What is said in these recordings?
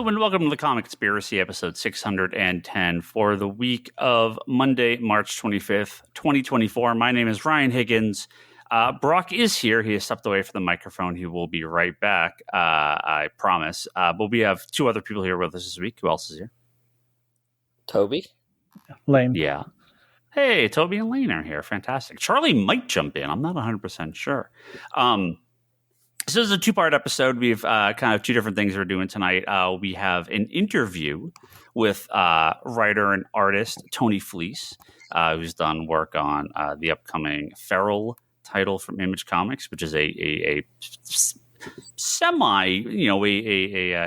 Hello and welcome to the Comic Conspiracy, episode 610 for the week of Monday, March 25th, 2024. My name is Ryan Higgins. Brock is here. He has stepped away from the microphone. He will be right back, I promise. But we have two other people here with us this week. Who else is here? Toby? Lane. Yeah. Hey, Toby and Lane are here. Fantastic. Charlie might jump in. I'm not 100% sure. So this is a two-part episode. We've kind of two different things we're doing tonight. We have an interview with writer and artist Tony Fleecs, who's done work on the upcoming Feral title from Image Comics, which is a semi,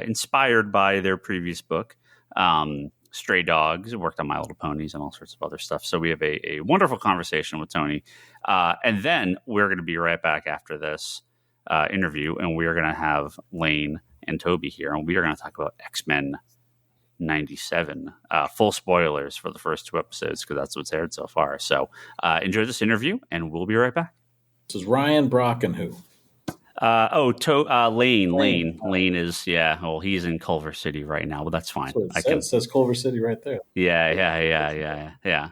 inspired by their previous book, Stray Dogs. Worked on My Little Ponies and all sorts of other stuff. So we have a wonderful conversation with Tony, and then we're going to be right back after this interview, and we are going to have Lane and Toby here, and we are going to talk about X-Men 97. Full spoilers for the first two episodes because that's what's aired so far. So enjoy this interview, and we'll be right back. This is Ryan, Brock, and who? Lane. Lane is, well, he's in Culver City right now, but that's fine. It says Culver City right there. Yeah.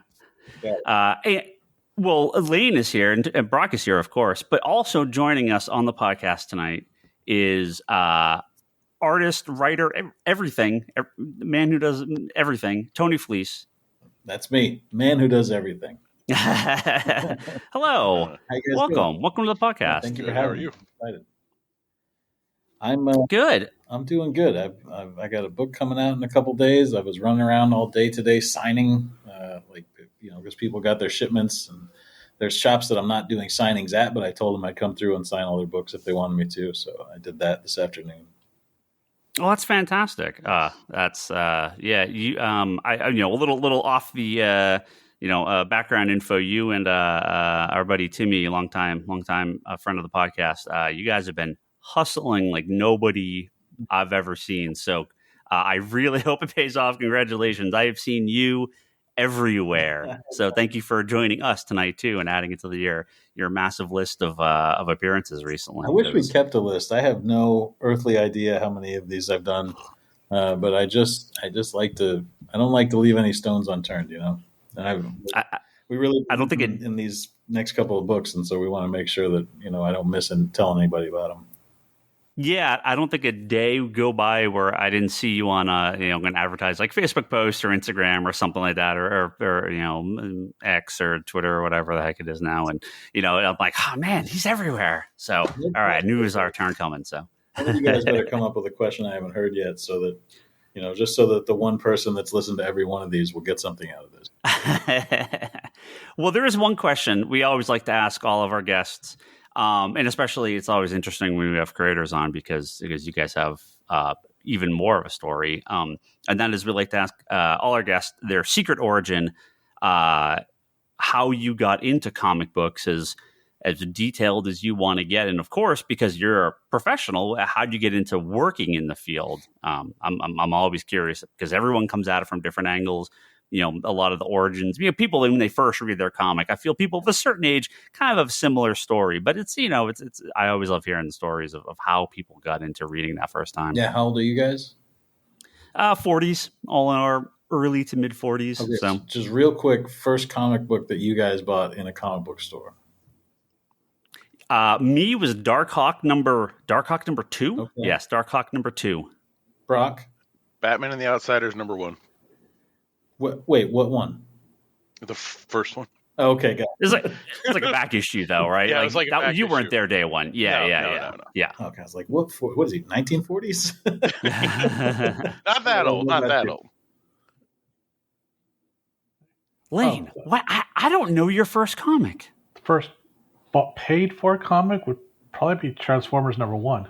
Well, Lane is here, and Brock is here, of course, but also joining us on the podcast tonight is artist, writer, everything, man who does everything, Tony Fleecs. That's me, man who does everything. Hello. Welcome to the podcast. Thank you for having me. Excited. I'm good. I'm doing good. I got a book coming out in a couple days. I was running around all day today signing, because people got their shipments, and there's shops that I'm not doing signings at, but I told them I'd come through and sign all their books if they wanted me to. So I did that this afternoon. Well, that's fantastic. That's a little off the background info. You and our buddy Timmy, long time friend of the podcast. You guys have been hustling like nobody I've ever seen. So I really hope it pays off. Congratulations. I have seen you everywhere. So thank you for joining us tonight too, and adding it to your massive list of appearances recently. I wish we kept a list. I have no earthly idea how many of these I've done, but I just like to. I don't like to leave any stones unturned. And I don't think in these next couple of books, and so we want to make sure that I don't miss and tell anybody about them. Yeah, I don't think a day would go by where I didn't see you on an advertise like Facebook post or Instagram or something like that, or X or Twitter or whatever the heck it is now. And I'm like, oh man, he's everywhere. So all right, I knew it was our turn coming. So you guys better come up with a question I haven't heard yet, so that just so that the one person that's listened to every one of these will get something out of this. Well, there is one question we always like to ask all of our guests. And especially, it's always interesting when we have creators on because you guys have even more of a story. And that is we like to ask all our guests their secret origin, how you got into comic books as detailed as you want to get. And of course, because you're a professional, how do you get into working in the field? I'm always curious because everyone comes at it from different angles. A lot of the origins, people when they first read their comic, I feel people of a certain age kind of have a similar story, but it's I always love hearing the stories of how people got into reading that first time. Yeah. How old are you guys? 40s, all in our early to mid 40s. Okay, so just real quick, first comic book that you guys bought in a comic book store. Me was Dark Hawk number 2. Okay. Yes. Dark Hawk number 2. Brock? Batman and the Outsiders number 1. Wait, what one? The first one. Oh, okay, got it. It's like a back issue, though, right? Yeah, it was like a back you weren't issue. there day one. Yeah. Okay, I was like, what is he? 1940s? Not that old. Not that old. Lane, what? I don't know your first comic. First paid for comic would probably be Transformers number 1.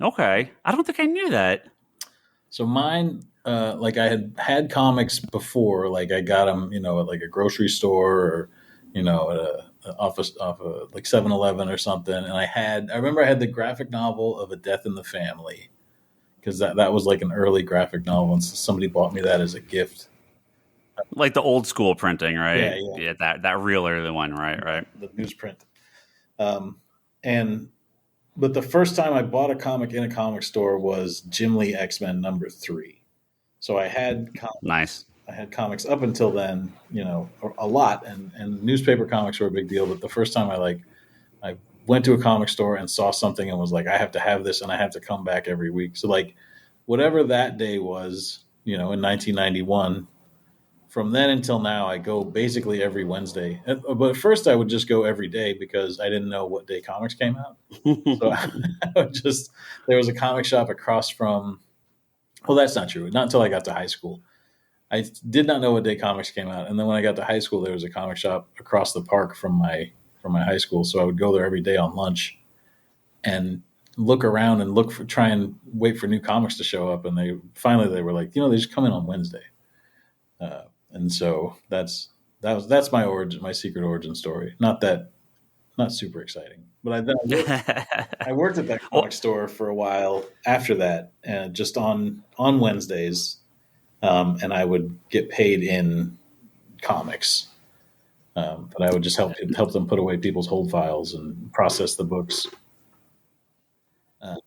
Okay, I don't think I knew that. So mine. I had comics before, like I got them, at like a grocery store or, at a office off of like 7-Eleven or something. And I remember I had the graphic novel of A Death in the Family because that was like an early graphic novel. And so somebody bought me that as a gift. Like the old school printing, right? Yeah. That real early one, right. The newsprint. And But the first time I bought a comic in a comic store was Jim Lee X-Men #3. So I had Nice. I had comics up until then, a lot, and newspaper comics were a big deal. But the first time I went to a comic store and saw something and was like, I have to have this, and I have to come back every week. So like, whatever that day was, in 1991, from then until now, I go basically every Wednesday. But at first, I would just go every day because I didn't know what day comics came out. So I would there was a comic shop across from. Well, that's not true. Not until I got to high school. I did not know what day comics came out, and then when I got to high school, there was a comic shop across the park from my high school. So I would go there every day on lunch, and look around and try and wait for new comics to show up. And they were like, they just come in on Wednesday, and so that's my origin, my secret origin story. Not super exciting, but I worked at that comic store for a while after that, and just on Wednesdays. And I would get paid in comics, but I would just help them put away people's hold files and process the books.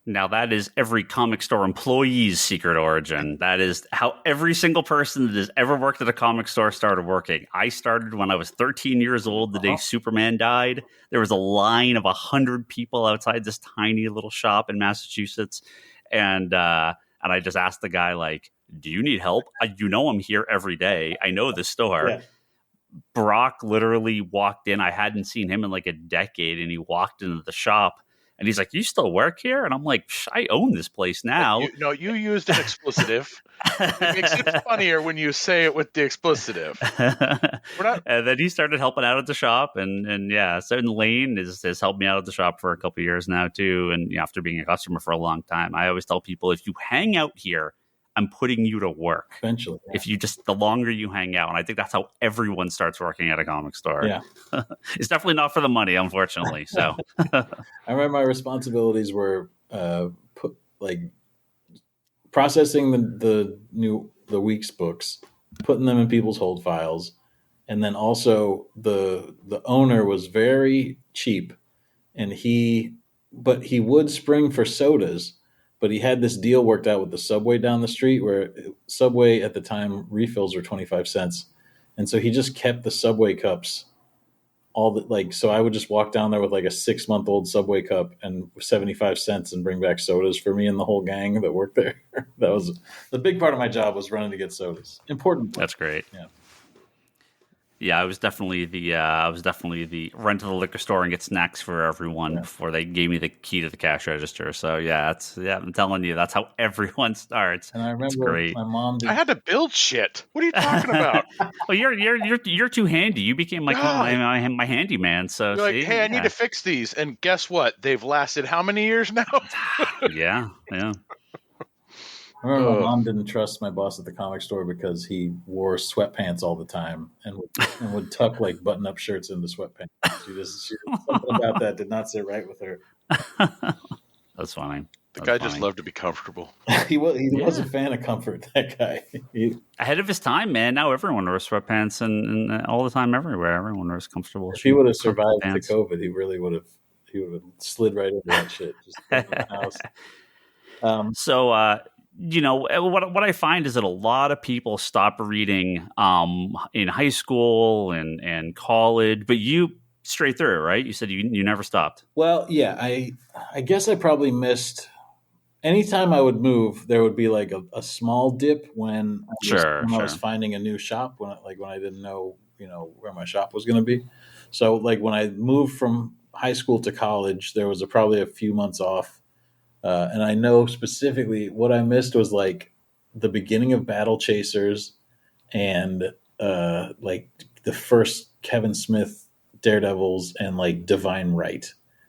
Now that is every comic store employee's secret origin. That is how every single person that has ever worked at a comic store started working. I started when I was 13 years old, the day Superman died. There was a line of 100 people outside this tiny little shop in Massachusetts. And I just asked the guy, like, do you need help? I'm here every day. I know the store. Yeah. Brock literally walked in. I hadn't seen him in like a decade, and he walked into the shop, and he's like, "You still work here?" And I'm like, I own this place now. You used an explicitive. It makes it funnier when you say it with the explicitive. And then he started helping out at the shop, and yeah, certain Lane has helped me out at the shop for a couple of years now too. And after being a customer for a long time, I always tell people, if you hang out here, I'm putting you to work. Eventually. Yeah. If you the longer you hang out, and I think that's how everyone starts working at a comic store. Yeah. It's definitely not for the money, unfortunately. So I remember my responsibilities were processing the week's books, putting them in people's hold files. And then also the owner was very cheap, and he would spring for sodas. But he had this deal worked out with the Subway down the street, where Subway at the time refills were 25 cents. And so he just kept the Subway cups so I would just walk down there with like a 6-month-old Subway cup and 75 cents and bring back sodas for me and the whole gang that worked there. That was the big part of my job, was running to get sodas. Important. That's great. Yeah. Yeah, I was definitely the run to the liquor store and get snacks for everyone before they gave me the key to the cash register. So I'm telling you, that's how everyone starts. And I remember my mom I had to build shit. What are you talking about? Well, you're too handy. You became my handyman. So you're like, hey, I need to fix these, and guess what? They've lasted how many years now? Yeah. I remember my mom didn't trust my boss at the comic store because he wore sweatpants all the time and would tuck like button-up shirts into sweatpants. She something about that did not sit right with her. That's funny. The guy just loved to be comfortable. He was a fan of comfort, that guy. Ahead of his time, man. Now everyone wears sweatpants and all the time everywhere. Everyone wears comfortable. If he would have survived the COVID, he really would have slid right into that shit. Just in the house. What I find is that a lot of people stop reading in high school and college, but you straight through, right? You said you never stopped. Well, yeah, I guess I probably missed. Anytime I would move, there would be like a small dip when I was finding a new shop, when I didn't know where my shop was going to be. So like when I moved from high school to college, there was probably a few months off. And I know specifically what I missed was like the beginning of Battle Chasers and like the first Kevin Smith Daredevils and like Divine Right.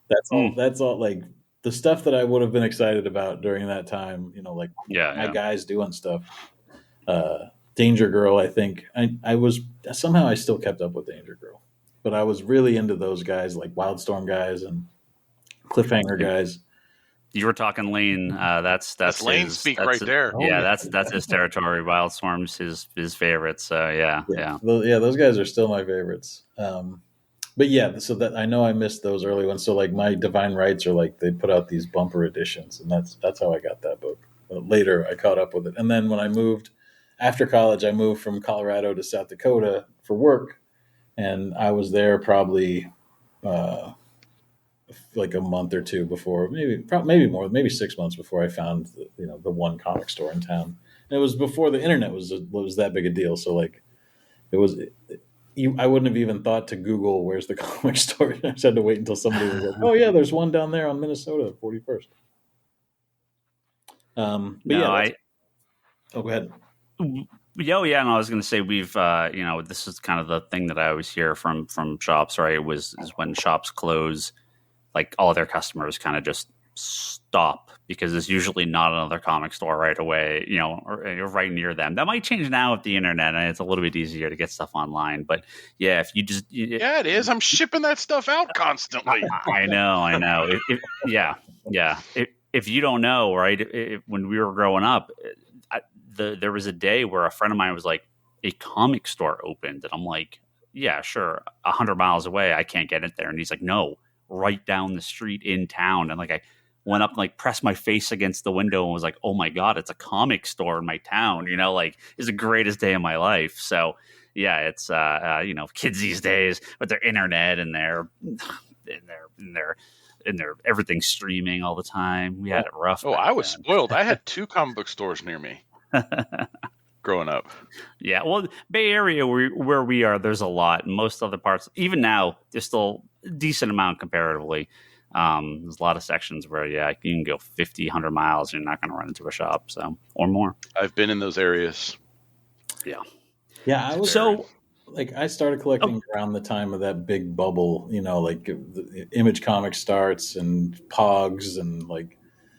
That's all. That's all. Like the stuff that I would have been excited about during that time. My guys doing stuff. Danger Girl. I think I was somehow I still kept up with Danger Girl, but I was really into those guys like Wildstorm guys and Cliffhanger guys. You were talking Lane. That's Lane speak right there. Yeah, that's his territory. Wildstorm's his favorite. So yeah. Those guys are still my favorites. But yeah, so that I know I missed those early ones. So like my Divine Rights are like they put out these bumper editions, and that's how I got that book. Later, I caught up with it, and then when I moved after college, I moved from Colorado to South Dakota for work, and I was there probably uh, like a month or two before, maybe more, maybe 6 months before I found the one comic store in town. And it was before the internet was that big a deal. So like it was. I wouldn't have even thought to Google where's the comic store. I just had to wait until somebody was like, "Oh yeah, there's one down there on Minnesota 41st." But No, yeah, oh, go ahead. Yeah, and I was going to say we've, this is kind of the thing that I always hear from shops, right? Is when shops close, like all their customers kind of just stop because there's usually not another comic store right away, or right near them. That might change now with the internet, and it's a little bit easier to get stuff online. But yeah, if you just Yeah, it is. I'm shipping that stuff out constantly. I know. Yeah. If you don't know, right? When we were growing up, there was a day where a friend of mine was like, a comic store opened, and I'm like, yeah, sure, 100 miles away, I can't get it there. And he's like, no, right down the street in town. And like I went up and like pressed my face against the window and was like, oh my god, it's a comic store in my town. Like it's the greatest day of my life. So yeah, it's kids these days with their internet and their everything streaming all the time. We had it rough. Oh, I was spoiled. I had 2 comic book stores near me growing up. Yeah, well, Bay Area where we are, there's a lot. Most other parts, even now, there's still a decent amount comparatively. There's a lot of sections where, you can go 50, 100 miles and you're not going to run into a shop, or more. I've been in those areas. Yeah. Yeah, I was I started collecting around the time of that big bubble, like the Image Comics starts and Pogs and like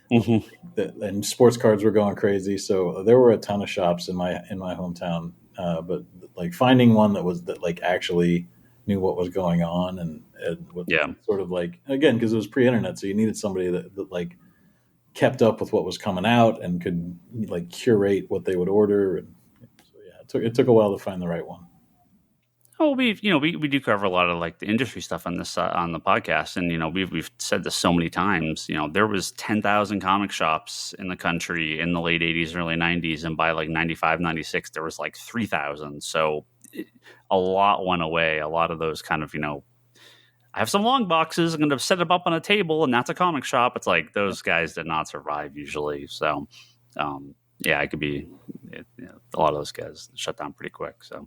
and sports cards were going crazy. So there were a ton of shops in my hometown, but like finding one that like actually knew what was going on and sort of like, again, because it was pre-internet, so you needed somebody that like kept up with what was coming out and could like curate what they would order. And so yeah, it took a while to find the right one. Oh, we do cover a lot of like the industry stuff on this on the podcast, and we've said this so many times. There was 10,000 comic shops in the country in the late 80s, early 90s, and by like 95, 96, there was like 3,000. So a lot went away. A lot of those kind of I have some long boxes. I'm going to set them up on a table, and that's a comic shop. It's like those guys did not survive usually. So it could be a lot of those guys shut down pretty quick. So.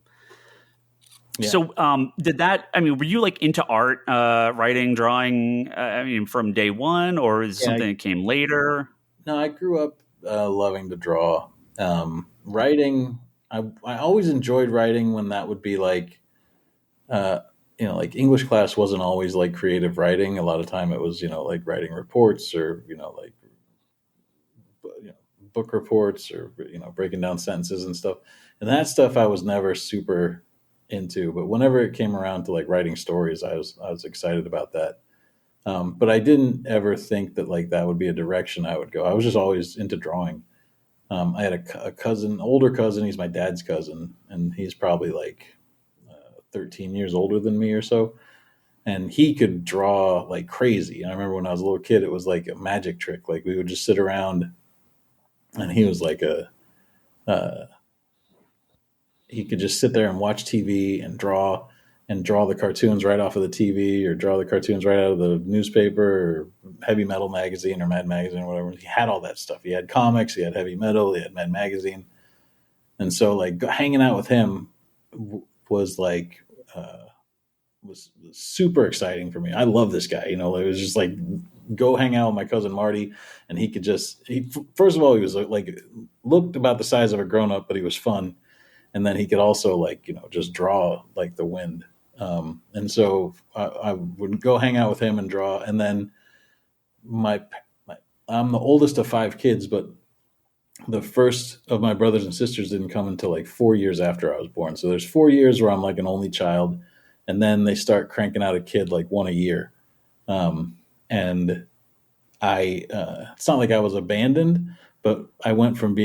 Yeah. So, were you like into art, writing, drawing, from day one, or is it something that came later? No, I grew up loving to draw. Writing, I always enjoyed writing when that would be like, like English class wasn't always like creative writing. A lot of time it was, like writing reports or, like, book reports or, breaking down sentences and stuff. And that stuff I was never super into, but whenever it came around to like writing stories, I was excited about that. But I didn't ever think that like that would be a direction I would go. I was just always into drawing. I had a cousin, older cousin. He's my dad's cousin, and he's probably like 13 years older than me or so. And he could draw like crazy. And I remember when I was a little kid, it was like a magic trick. Like we would just sit around, and he was like he could just sit there and watch TV and draw the cartoons right off of the TV or draw the cartoons right out of the newspaper or Heavy Metal magazine or Mad magazine or whatever. He had all that stuff. He had comics, he had Heavy Metal, he had Mad magazine. And so like hanging out with him was like, was super exciting for me. I love this guy. It was just like, go hang out with my cousin Marty. And he could first of all, he was like, looked about the size of a grown up, but he was fun. And then he could also like, just draw like the wind. And so I would go hang out with him and draw. And then I'm the oldest of 5 kids, but the first of my brothers and sisters didn't come until like 4 years after I was born. So there's 4 years where I'm like an only child. And then they start cranking out a kid like one a year. And it's not like I was abandoned, but I went from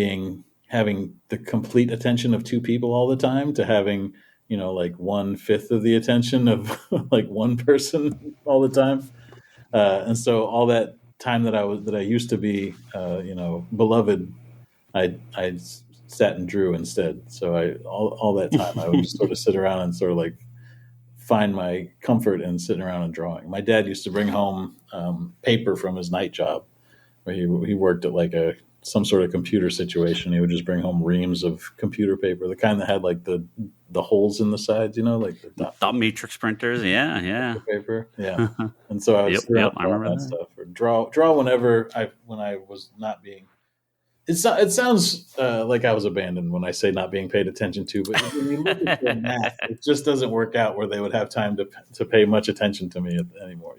having the complete attention of 2 people all the time to having like 1/5 of the attention of like one person all the time. And so all that time that I used to be, beloved, I sat and drew instead. So all that time I would just sort of sit around and sort of like find my comfort in sitting around and drawing. My dad used to bring home paper from his night job, where he worked at like some sort of computer situation. He would just bring home reams of computer paper, the kind that had like the holes in the sides, like the dot matrix printers. Yeah. Paper. Yeah. And so I would sit around I remember that stuff, or draw whenever when I was not being. It sounds like I was abandoned when I say not being paid attention to, but when you look at the math, it just doesn't work out where they would have time to pay much attention to me anymore.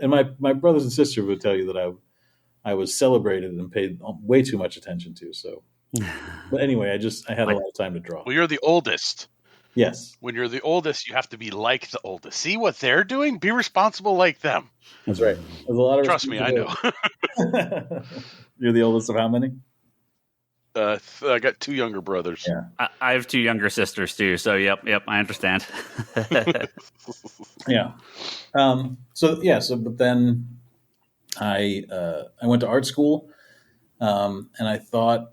My brothers and sisters would tell you that I was celebrated and paid way too much attention to. So, but anyway, I had a lot of time to draw. Well, you're the oldest. Yes. When you're the oldest, you have to be like the oldest. See what they're doing? Be responsible like them. That's right. There's a lot of Trust me, I know. You're the oldest of how many? I got 2 younger brothers. Yeah. I have 2 younger sisters too. So yep, I understand. Yeah. But then I went to art school, and I thought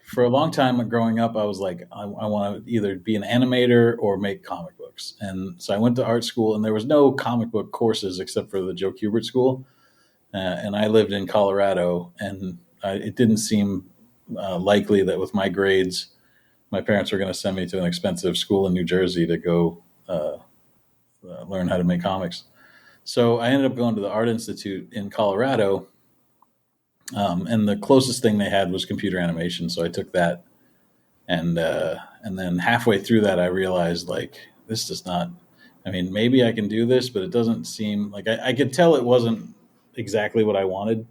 for a long time growing up, I was like, I want to either be an animator or make comic books. And so I went to art school, and there was no comic book courses except for the Joe Kubert School. And I lived in Colorado, and it didn't seem likely that with my grades, my parents were going to send me to an expensive school in New Jersey to go learn how to make comics. So I ended up going to the Art Institute in Colorado, and the closest thing they had was computer animation. So I took that, and then halfway through that, I realized like this does not. I mean, maybe I can do this, but it doesn't seem like I could tell it wasn't exactly what I wanted,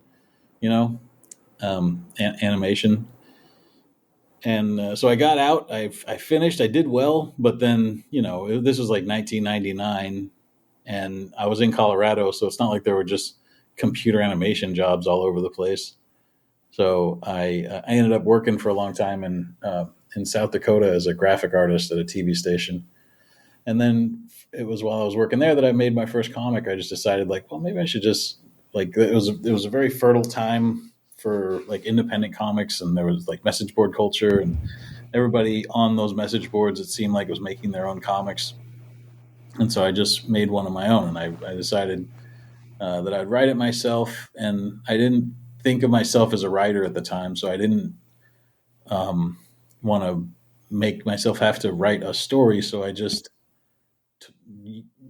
animation. And so I got out. I finished. I did well, but then this was like 1999. And I was in Colorado, so it's not like there were just computer animation jobs all over the place. So I ended up working for a long time in South Dakota as a graphic artist at a TV station. And then it was while I was working there that I made my first comic. I just decided like, well, maybe I should just like it was a very fertile time for like independent comics, and there was like message board culture, and everybody on those message boards, it seemed like was making their own comics. And so I just made one of my own, and I decided that I'd write it myself. And I didn't think of myself as a writer at the time, so I didn't want to make myself have to write a story. So I just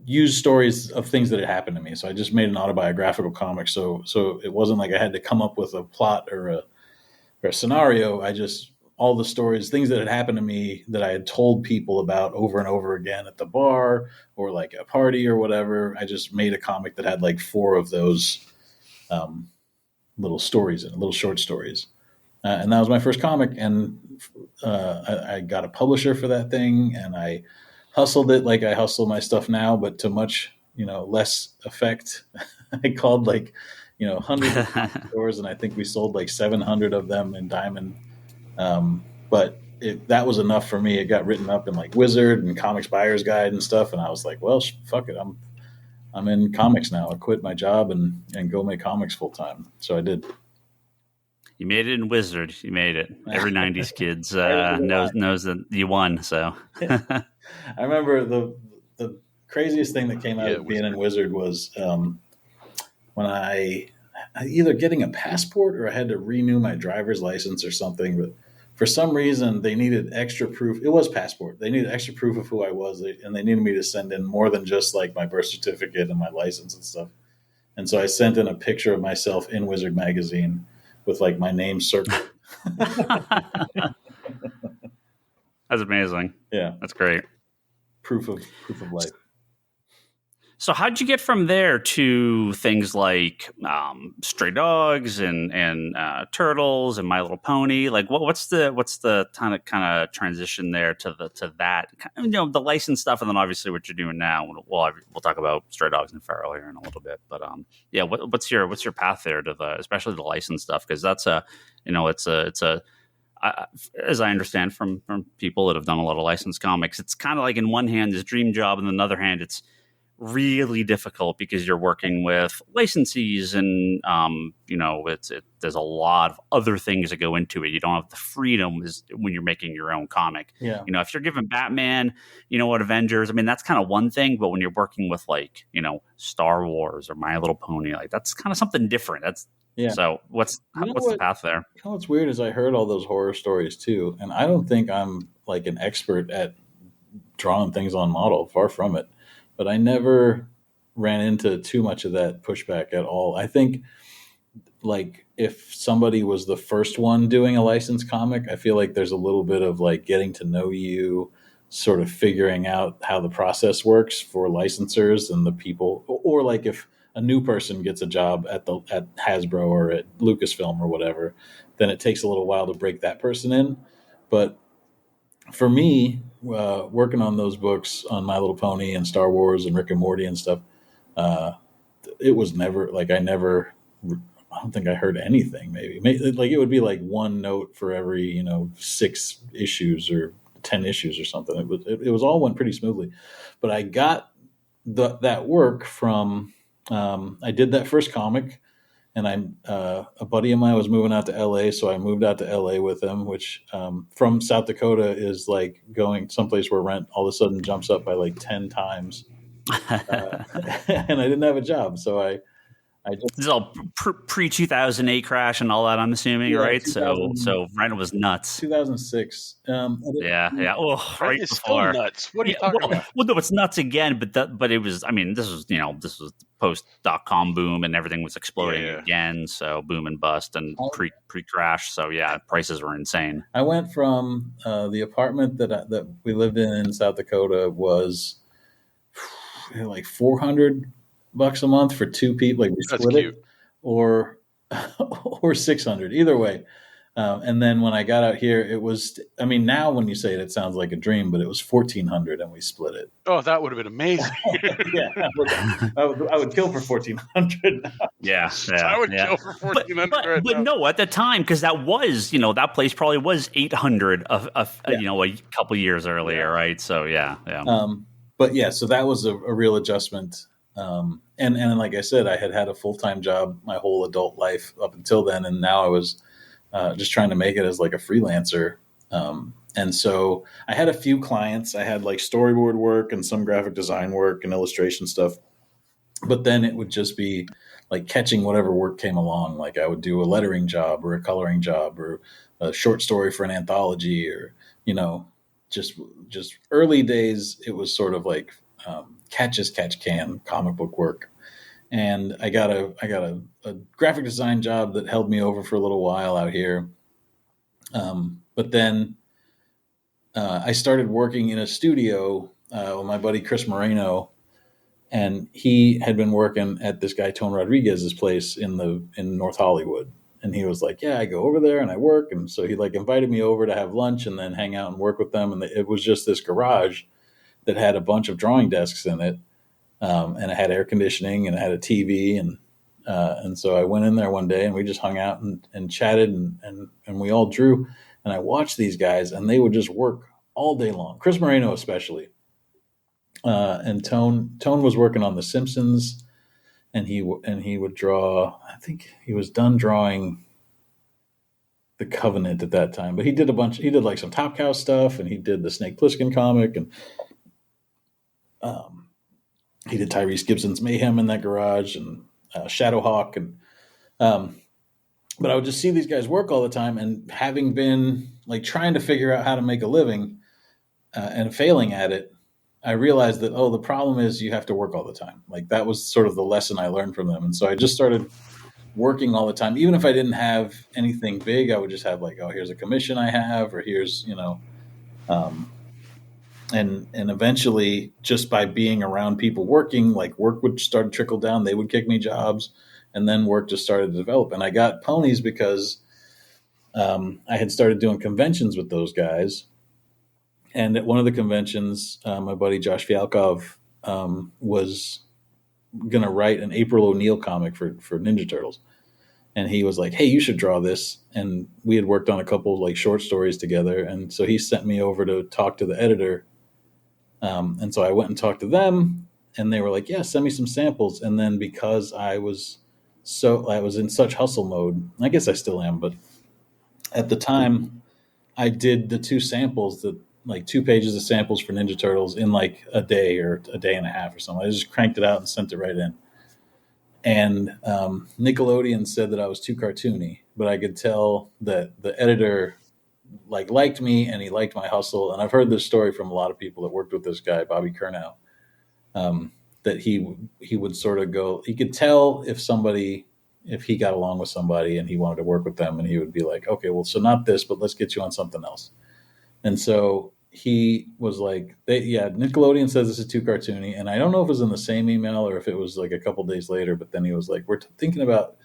used stories of things that had happened to me. So I just made an autobiographical comic. So it wasn't like I had to come up with a plot or a scenario. All the stories, things that had happened to me that I had told people about over and over again at the bar or like a party or whatever. I just made a comic that had like 4 of those little stories and little short stories. And that was my first comic. And I got a publisher for that thing, and I hustled it like I hustle my stuff now, but to much, less effect. I called like, hundreds of stores, and I think we sold like 700 of them in Diamond. But that was enough for me. It got written up in like Wizard and Comics Buyer's Guide and stuff. And I was like, well, fuck it. I'm in comics now. I quit my job and go make comics full time. So I did. You made it in Wizard. You made it. Every 90s kids knows that you won. So I remember the craziest thing that came out of being in Wizard was when I either getting a passport or I had to renew my driver's license or something. But for some reason, they needed extra proof. It was passport. They needed extra proof of who I was, and they needed me to send in more than just like my birth certificate and my license and stuff. And so I sent in a picture of myself in Wizard magazine with like my name circled. That's amazing. Yeah, that's great. Proof of life. So how'd you get from there to things like Stray Dogs and Turtles and My Little Pony? Like what's the kind of transition there to that? The licensed stuff, and then obviously what you're doing now. We'll talk about Stray Dogs and Feral here in a little bit, but what's your path there to especially the licensed stuff, because that's it's a as I understand from people that have done a lot of licensed comics, it's kind of like in one hand is dream job, and on the other hand, it's really difficult because you're working with licensees and there's a lot of other things that go into it. You don't have the freedom as when you're making your own comic. Yeah. If you're given Batman, Avengers, I mean, that's kind of one thing, but when you're working with Star Wars or My Little Pony, like that's kind of something different. So what's the path there? What's weird is I heard all those horror stories too, and I don't think I'm like an expert at drawing things on model, far from it. But I never ran into too much of that pushback at all. I think, like, if somebody was the first one doing a licensed comic, I feel like there's a little bit of like getting to know you, sort of figuring out how the process works for licensors and the people, or like if a new person gets a job at Hasbro or at Lucasfilm or whatever, then it takes a little while to break that person in. But for me, working on those books on My Little Pony and Star Wars and Rick and Morty and stuff, it was never like I don't think I heard anything. Maybe like it would be like one note for every 6 issues or 10 issues or something. It was all went pretty smoothly, but I got that work from I did that first comic. And a buddy of mine was moving out to LA, so I moved out to LA with him, which from South Dakota is like going someplace where rent all of a sudden jumps up by like 10 times. And I didn't have a job, so I just... This is all pre-2008 crash and all that, I'm assuming, right? So rent was nuts. 2006. Yeah. Oh, right it's before. Still nuts. What are you talking about? Well, no, it's nuts again, but it was. I mean, this was post.com boom and everything was exploding again. So boom and bust and pre-crash. So yeah, prices were insane. I went from the apartment that we lived in South Dakota was like $400 a month for 2 people. Like we split it, or $600 either way. And then when I got out here, it was, I mean, now when you say it, it sounds like a dream, but it was $1,400 and we split it. Oh, that would have been amazing. Yeah. I would kill for $1,400. Yeah. I would kill for $1,400. But no, at the time, because that was, that place probably was $800 a couple years earlier. Right. So yeah. But yeah, so that was a real adjustment. And like I said, I had a full-time job my whole adult life up until then. And now I was, just trying to make it as like a freelancer. And so I had a few clients. I had like storyboard work and some graphic design work and illustration stuff. But then it would just be like catching whatever work came along. Like I would do a lettering job or a coloring job or a short story for an anthology or, just early days. It was sort of like catch as catch can comic book work. And I got a graphic design job that held me over for a little while out here. But then I started working in a studio with my buddy Chris Moreno, and he had been working at this guy Tony Rodriguez's place in North Hollywood. And he was like, yeah, I go over there and I work. And so he like invited me over to have lunch and then hang out and work with them. And it was just this garage that had a bunch of drawing desks in it. And it had air conditioning and it had a TV. And so I went in there one day and we just hung out and chatted and we all drew. And I watched these guys and they would just work all day long. Chris Moreno, especially. And Tone was working on The Simpsons and he would draw, I think he was done drawing The Covenant at that time, but he did like some Top Cow stuff and he did the Snake Plissken comic and, he did Tyrese Gibson's Mayhem in that garage and Shadowhawk. And but I would just see these guys work all the time. And having been like trying to figure out how to make a living and failing at it, I realized that, the problem is you have to work all the time. Like that was sort of the lesson I learned from them. And so I just started working all the time. Even if I didn't have anything big, I would just have like, here's a commission I have, or here's, and eventually just by being around people working, like work would start to trickle down. They would kick me jobs and then work just started to develop. And I got ponies because I had started doing conventions with those guys. And at one of the conventions, my buddy Josh Fialkov was going to write an April O'Neil comic for Ninja Turtles. and he was like, "Hey, you should draw this." And we had worked on a couple of like short stories together, and so he sent me over to talk to the editor. And so I went and talked to them, and they were like, "Yeah, send me some samples." And then because I was in such hustle mode, I guess I still am, but at the time, I did the 2 samples, that like 2 pages of samples for Ninja Turtles in like a day or a day and a half or something. I just cranked it out and sent it right in. And Nickelodeon said that I was too cartoony, but I could tell that the editor liked me and he liked my hustle. And I've heard this story from a lot of people that worked with this guy, Bobby Curnow, that he would sort of go, he could tell if he got along with somebody and he wanted to work with them, and he would be like, "Okay, well, so not this, but let's get you on something else." And so he was like, Nickelodeon says this is too cartoony. And I don't know if it was in the same email or if it was like a couple days later, but then he was like, "We're thinking about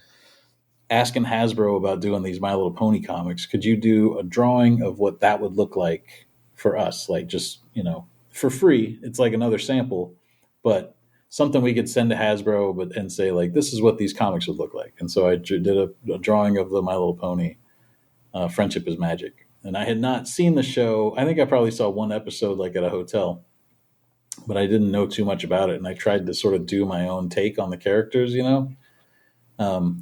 asking Hasbro about doing these My Little Pony comics. Could you do a drawing of what that would look like for us? Like just, for free. It's like another sample, but something we could send to Hasbro and say like, this is what these comics would look like." And so I did a drawing of the My Little Pony, Friendship is Magic. And I had not seen the show. I think I probably saw one episode like at a hotel, but I didn't know too much about it. And I tried to sort of do my own take on the characters, but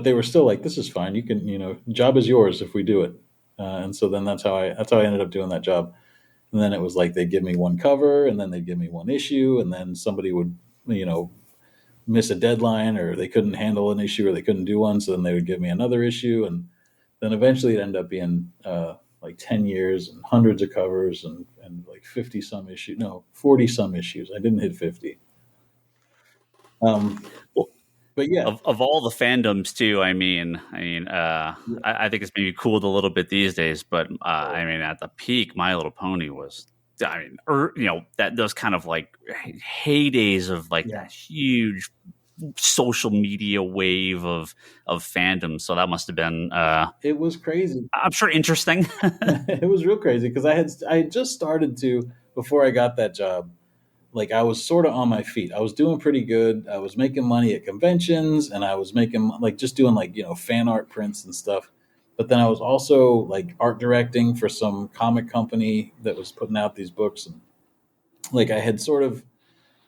they were still like, "This is fine. You can, job is yours if we do it." And so then that's how I ended up doing that job. And then it was like, they'd give me one cover and then they'd give me one issue. And then somebody would, miss a deadline, or they couldn't handle an issue, or they couldn't do one. So then they would give me another issue. And then eventually it ended up being like 10 years and hundreds of covers and like 50 some issues. No, 40 some issues. I didn't hit 50. But yeah, of all the fandoms too. I think it's maybe cooled a little bit these days, but at the peak, My Little Pony was, that those kind of like heydays of like that huge social media wave of fandom. So that must have been it was crazy. I'm sure interesting. It was real crazy because I had just started to, before I got that job, like I was sort of on my feet. I was doing pretty good. I was making money at conventions, and I was making like just doing like, fan art prints and stuff. But then I was also like art directing for some comic company that was putting out these books. And like I had sort of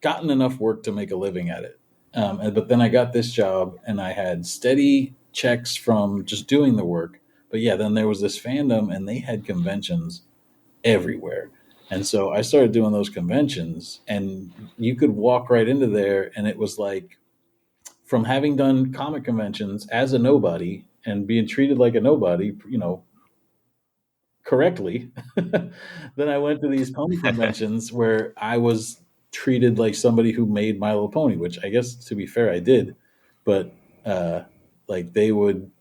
gotten enough work to make a living at it. But then I got this job and I had steady checks from just doing the work. But yeah, then there was this fandom and they had conventions everywhere. And so I started doing those conventions, and you could walk right into there. And it was like, from having done comic conventions as a nobody and being treated like a nobody, correctly, then I went to these pony conventions where I was treated like somebody who made My Little Pony, which I guess, to be fair, I did. But like they would,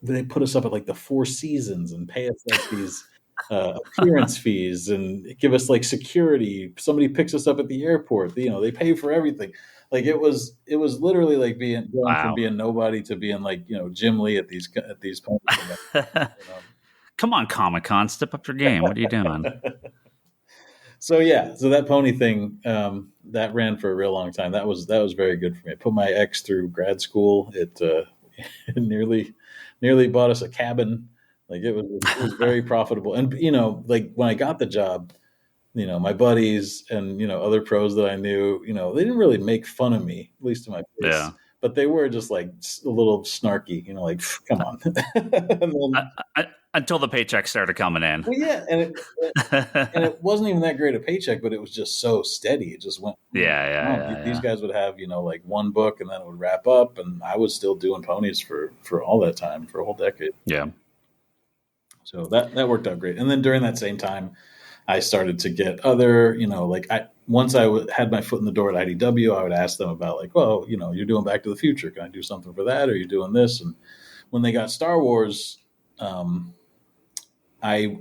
they put us up at like the Four Seasons and pay us like these appearance fees and give us like security. Somebody picks us up at the airport. They pay for everything. Like it was literally like going from being nobody to being like, Jim Lee at these pony conventions. Come on, Comic-Con, step up your game. What are you doing? So that pony thing, that ran for a real long time. That was very good for me. I put my ex through grad school. It nearly bought us a cabin. Like it was very profitable. And like when I got the job, my buddies and other pros that I knew, they didn't really make fun of me, at least in my face. Yeah. But they were just like a little snarky, like, come on. And then, until the paychecks started coming in. Well, yeah, and it wasn't even that great a paycheck, but it was just so steady. It just went. These guys would have like one book, and then it would wrap up, and I was still doing ponies for all that time, for a whole decade. Yeah. So that worked out great. And then during that same time, I started to get other, once I had my foot in the door at IDW, I would ask them about like, well, you're doing Back to the Future. Can I do something for that? Or you're doing this? And when they got Star Wars, I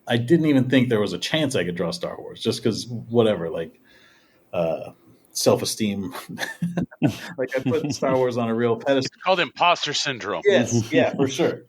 didn't even think there was a chance I could draw Star Wars, just because whatever, like self-esteem. Like I put Star Wars on a real pedestal. It's called imposter syndrome. Yes, yeah, for sure.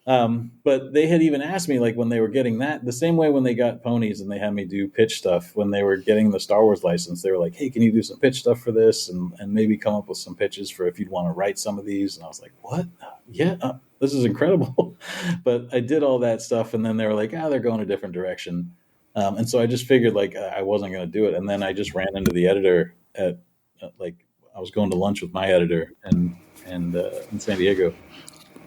But they had even asked me, like, when they were getting that, the same way when they got ponies and they had me do pitch stuff, when they were getting the Star Wars license, they were like, hey, can you do some pitch stuff for this? And maybe come up with some pitches for if you'd want to write some of these. And I was like, what? Yeah, this is incredible. But I did all that stuff. And then they were like, they're going a different direction. And so I just figured like I wasn't going to do it. And then I just ran into the editor at like, I was going to lunch with my editor and in San Diego.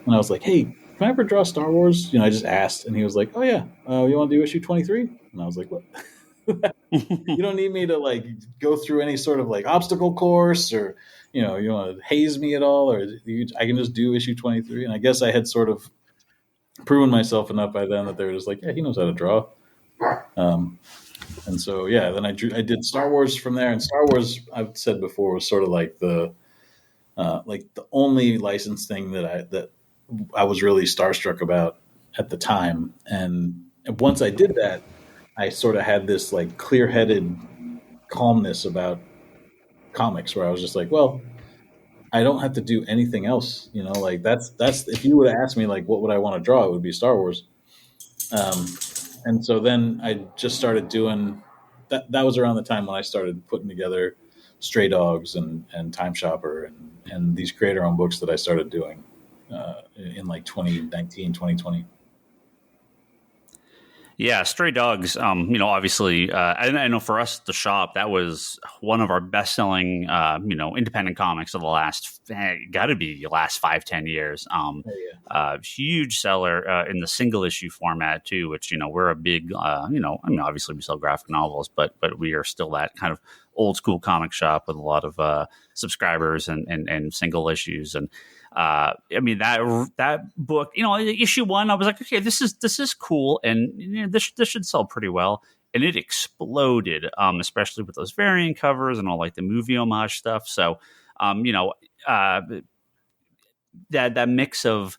And I was like, hey, can I ever draw Star Wars? I just asked, and he was like, oh yeah, you want to do issue 23? And I was like, what? You don't need me to like go through any sort of like obstacle course, or you want to haze me at all, or I can just do issue 23. And I guess I had sort of proven myself enough by then that they were just like, yeah, he knows how to draw. And so then I did Star Wars from there. And Star Wars, I've said before, was sort of like the only license thing that I was really starstruck about at the time. And once I did that, I sort of had this like clear-headed calmness about comics where I was just like, well, I don't have to do anything else. Like that's, if you would have asked me like, what would I want to draw? It would be Star Wars. And so then I just started doing that. That was around the time when I started putting together Stray Dogs and Time Shopper and these creator-owned books that I started doing in like 2019, 2020. Yeah, Stray Dogs. Obviously, I know for us at the shop, that was one of our best-selling, independent comics of the last, got to be the last 5-10 years. Huge seller in the single issue format too, which we're a big, obviously we sell graphic novels, but we are still that kind of old school comic shop with a lot of subscribers and single issues. And that book, issue 1, I was like, okay, this is cool, and this should sell pretty well, and it exploded, especially with those variant covers and all like the movie homage stuff. So, that mix of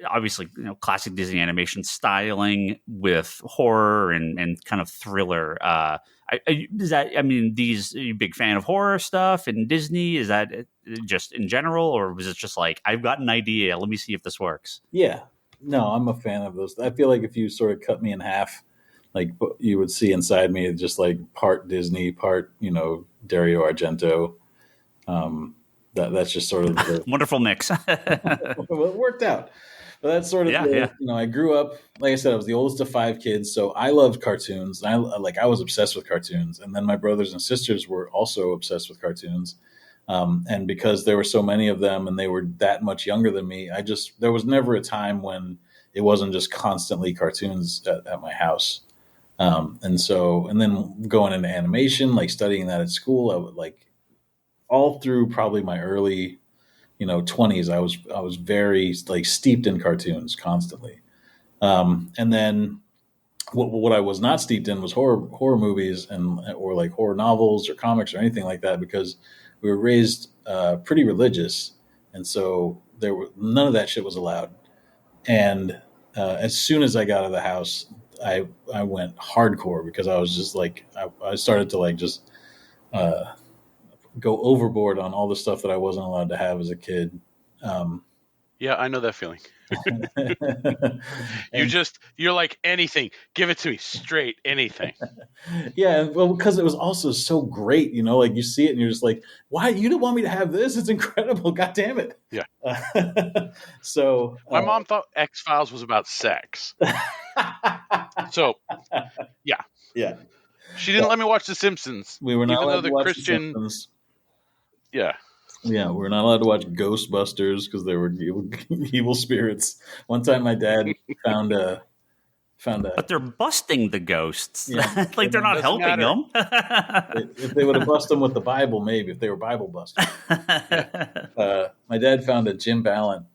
obviously classic Disney animation styling with horror and kind of thriller. Are you a big fan of horror stuff and Disney? Is that just in general, or was it just like, I've got an idea, let me see if this works? Yeah, no, I'm a fan of those. I feel like if you sort of cut me in half, like you would see inside me just like part Disney, part Dario Argento. That's just sort of the wonderful mix. Well, it worked out. But that's sort of I grew up, like I said, I was the oldest of 5 kids, so I loved cartoons. I was obsessed with cartoons, and then my brothers and sisters were also obsessed with cartoons. And because there were so many of them, and they were that much younger than me, there was never a time when it wasn't just constantly cartoons at my house. And then going into animation, like studying that at school, I would like all through probably my early 20s, I was very like steeped in cartoons constantly. And then what I was not steeped in was horror movies or like horror novels or comics or anything like that, because we were raised pretty religious, and so none of that shit was allowed. And as soon as I got out of the house, I went hardcore, because I was just like I started to like just go overboard on all the stuff that I wasn't allowed to have as a kid. Yeah, I know that feeling. You're like, anything, give it to me straight, anything. Yeah, well, because it was also so great, like you see it and you're just like, why you didn't want me to have this? It's incredible. God damn it. Yeah. So my mom thought X-Files was about sex. So yeah, she didn't let me watch The Simpsons. We were not allowed to watch Christian. The Simpsons. Yeah, we're not allowed to watch Ghostbusters because they were evil spirits. One time, my dad found a. But they're busting the ghosts. Yeah. Like they're not helping them. If they would have busted them with the Bible, maybe, if they were Bible busters. My dad found a Jim Ballant.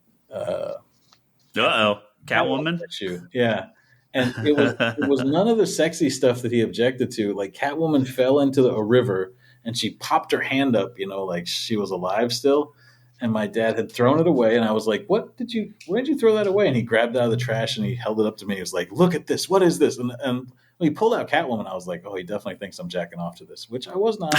Catwoman. Shoe. Yeah. And it was none of the sexy stuff that he objected to. Like Catwoman fell into a river and she popped her hand up, like she was alive still. And my dad had thrown it away, and I was like, where did you throw that away? And he grabbed it out of the trash and he held it up to me. He was like, look at this. What is this? And when he pulled out Catwoman, I was like, oh, he definitely thinks I'm jacking off to this, which I was not.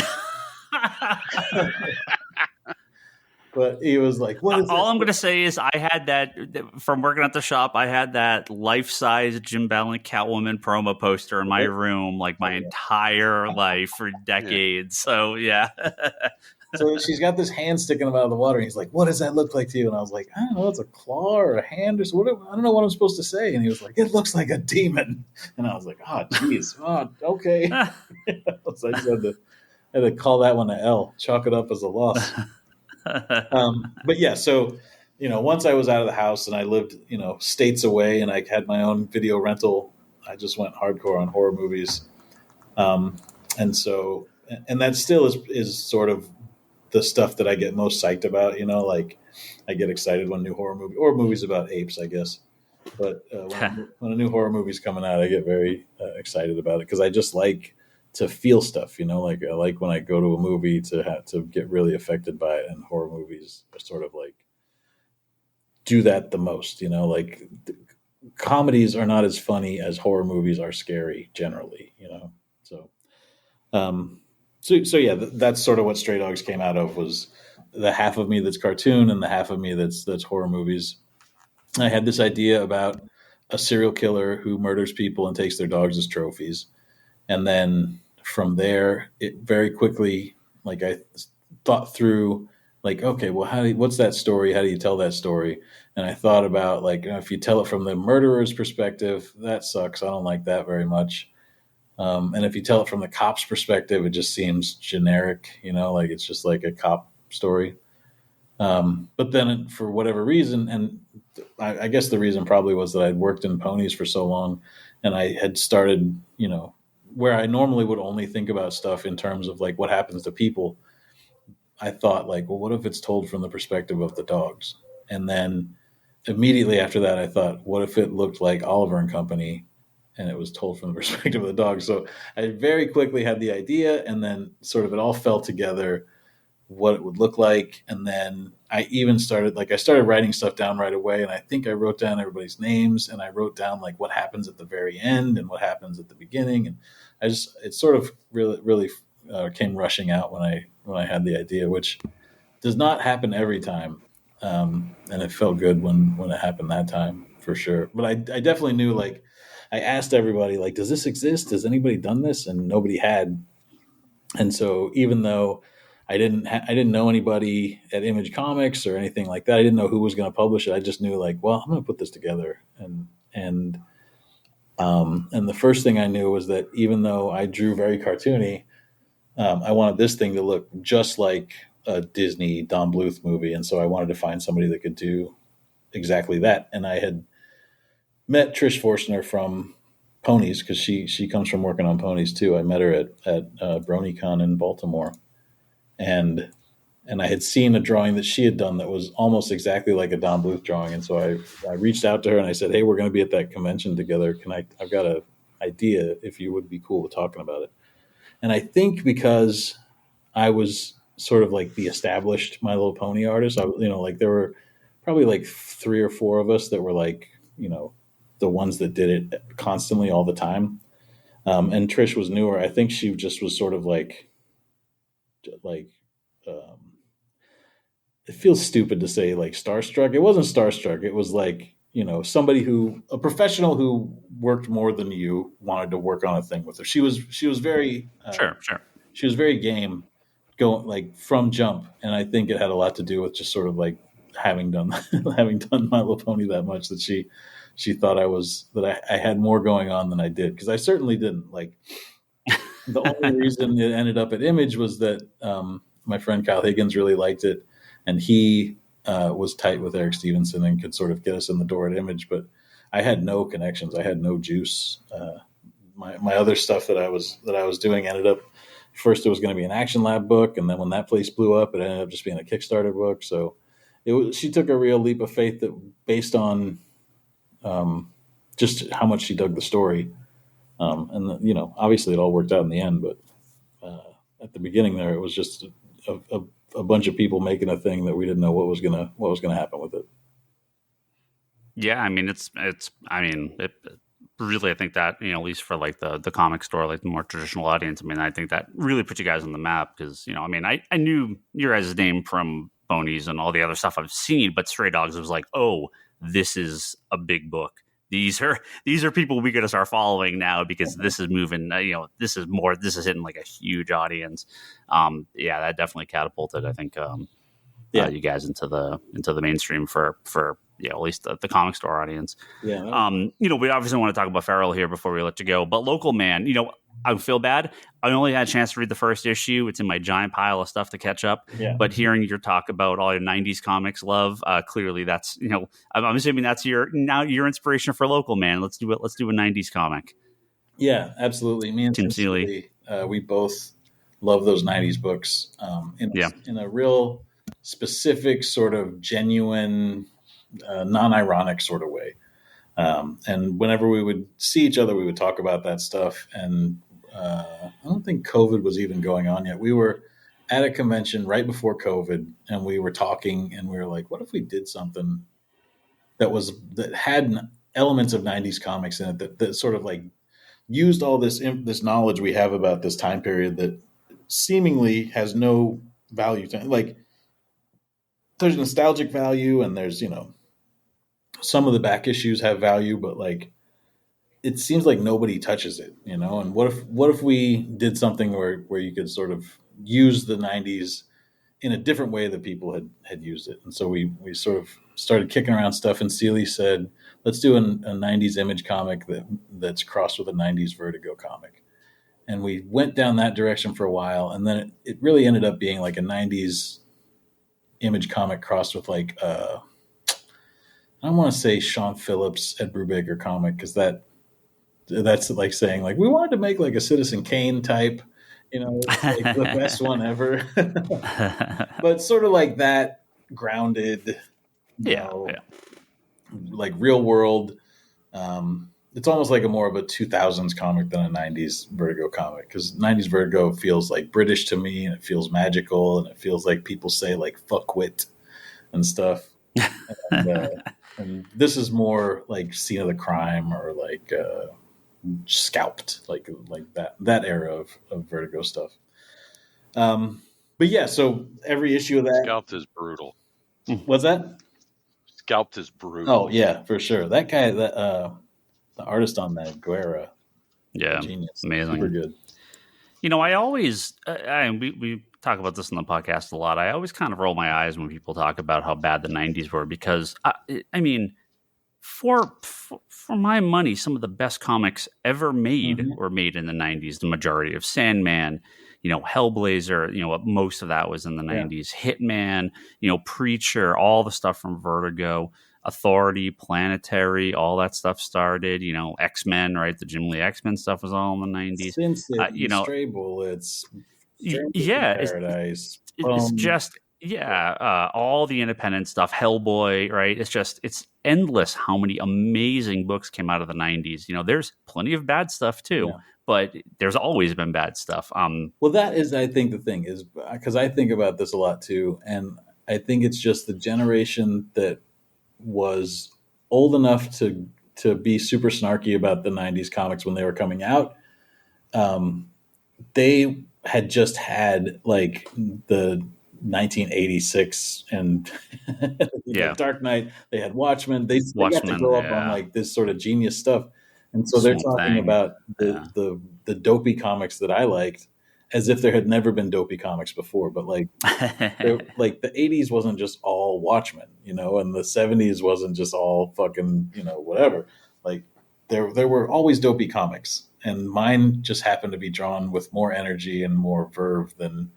But he was like, "What is all this?" I'm going to say is I had that from working at the shop. I had that life-size Jim Ballant Catwoman promo poster in my room, like my entire life for decades. So yeah. So she's got this hand sticking out of the water, and he's like, "What does that look like to you?" And I was like, "I don't know, it's a claw or a hand or what? I don't know what I'm supposed to say." And he was like, "It looks like a demon." And I was like, "Oh, geez, okay." So I just had to call that one an L, chalk it up as a loss. But yeah, so once I was out of the house and I lived states away, and I had my own video rental, I just went hardcore on horror movies, and so that still is sort of the stuff that I get most psyched about. Like I get excited when new horror movie or movies about apes, I guess. But when a new horror movie's coming out, I get very excited about it because I just like to feel stuff, like I like when I go to a movie to have to get really affected by it, and horror movies are sort of like do that the most, like comedies are not as funny as horror movies are scary generally, so so yeah, that's sort of what Stray Dogs came out of, was the half of me that's cartoon and the half of me that's horror movies. I had this idea about a serial killer who murders people and takes their dogs as trophies. And then from there, it very quickly, like I thought through, like, okay, well, what's that story? How do you tell that story? And I thought about, like, if you tell it from the murderer's perspective, that sucks. I don't like that very much. And if you tell it from the cop's perspective, it just seems generic, like it's just like a cop story. But then for whatever reason, and I guess the reason probably was that I'd worked in ponies for so long, and I had started, where I normally would only think about stuff in terms of like what happens to people. I thought, like, well, what if it's told from the perspective of the dogs? And then immediately after that, I thought, what if it looked like Oliver and Company and it was told from the perspective of the dogs? So I very quickly had the idea, and then sort of it all fell together, what it would look like. And then I even started writing stuff down right away. And I think I wrote down everybody's names, and I wrote down like what happens at the very end and what happens at the beginning. And it sort of really came rushing out when I had the idea, which does not happen every time. And it felt good when it happened that time, for sure. But I definitely knew, like, I asked everybody, like, does this exist? Has anybody done this? And nobody had. And so even though I didn't know anybody at Image Comics or anything like that, I didn't know who was going to publish it. I just knew, like, well, I'm going to put this together. And the first thing I knew was that even though I drew very cartoony, I wanted this thing to look just like a Disney Don Bluth movie. And so I wanted to find somebody that could do exactly that. And I had met Trish Forstner from Ponies, because she comes from working on Ponies too. I met her at BronyCon in Baltimore, and I had seen a drawing that she had done that was almost exactly like a Don Bluth drawing. And so I reached out to her and I said, hey, we're going to be at that convention together. I've got an idea if you would be cool with talking about it. And I think because I was sort of like the established My Little Pony artist, like there were probably like 3 or 4 of us that were like, the ones that did it constantly all the time. And Trish was newer. I think she just was sort of like, it feels stupid to say like starstruck. It wasn't starstruck. It was like, somebody a professional who worked more than you wanted to work on a thing with her. She was very, sure. She was very game, going like from jump. And I think it had a lot to do with just sort of like having done My Little Pony that much, that she thought I had more going on than I did. Cause I certainly didn't. Like, the only reason it ended up at Image was that, my friend Kyle Higgins really liked it, and he was tight with Eric Stevenson and could sort of get us in the door at Image. But I had no connections. I had no juice. My other stuff that I was doing ended up, first it was going to be an Action Lab book, and then when that place blew up, it ended up just being a Kickstarter book. So she took a real leap of faith that based on just how much she dug the story. And obviously it all worked out in the end, but at the beginning there, it was just a bunch of people making a thing that we didn't know what was gonna happen with it. Yeah, I mean, it really, I think that, at least for like the comic store, like the more traditional audience, I mean, I think that really put you guys on the map because, I knew your guys' name from ponies and all the other stuff I've seen, but Stray Dogs was like, oh, this is a big book. These are people we got to start following now because this is moving. This is hitting like a huge audience. That definitely catapulted, I think, you guys into the mainstream for at least the comic store audience. Yeah. We obviously want to talk about Feral here before we let you go, but Local Man, I feel bad. I only had a chance to read the first issue. It's in my giant pile of stuff to catch up. Yeah. But hearing your talk about all your 90s comics love, clearly that's, I'm assuming that's your inspiration for Local Man. Let's do a 90s comic. Yeah, absolutely. Me and Tim Seeley, we both love those 90s books in a real specific sort of genuine, non-ironic sort of way. And whenever we would see each other, we would talk about that stuff. And I don't think COVID was even going on yet. We were at a convention right before COVID, and we were talking, and we were like, what if we did something that had elements of 90s comics in it that sort of like used all this knowledge we have about this time period that seemingly has no value to, like, there's nostalgic value, and there's, some of the back issues have value, but like, it seems like nobody touches it, and what if we did something where you could sort of use the 90s in a different way that people had used it. And so we sort of started kicking around stuff, and Seeley said, let's do a 90s Image comic that's crossed with a 90s Vertigo comic. And we went down that direction for a while, and then it really ended up being like a 90s Image comic crossed with like I don't want to say Sean Phillips, Ed Brubaker comic, because that's like saying like we wanted to make like a Citizen Kane type, like the best one ever, but sort of like that grounded, like real world. It's almost like a more of a 2000s comic than a 90s Vertigo comic, because 90s Vertigo feels like British to me, and it feels magical, and it feels like people say like fuckwit and stuff. And this is more like Scene of the Crime, or like Scalped, like that era of Vertigo stuff. But yeah, so every issue of that. Scalped is brutal. What's that? Scalped is brutal. Oh yeah, for sure. That guy, the artist on that, Guerra, genius, amazing, super good. I always, we talk about this in the podcast a lot. I always kind of roll my eyes when people talk about how bad the 90s were, because I mean, for my money, some of the best comics ever made were made in the 90s. The majority of Sandman, Hellblazer, most of that was in the 90s. Hitman, Preacher, all the stuff from Vertigo, Authority, Planetary, all that stuff started. X-Men, right? The Jim Lee X-Men stuff was all in the 90s. Since Stray Bullets, Paradise. It's just all the independent stuff, Hellboy, right? It's endless how many amazing books came out of the 90s. There's plenty of bad stuff too, but there's always been bad stuff. Well, that is, I think, the thing is, because I think about this a lot too, and I think it's just the generation that was old enough to be super snarky about the 90s comics when they were coming out. They had just had like the 1986 and Dark Knight. They had Watchmen. They got to grow up on like this sort of genius stuff, and so they're talking about the dopey comics that I liked as if there had never been dopey comics before. But like, like the 80s wasn't just all Watchmen, and the 70s wasn't just all fucking whatever. Like there were always dopey comics, and mine just happened to be drawn with more energy and more verve than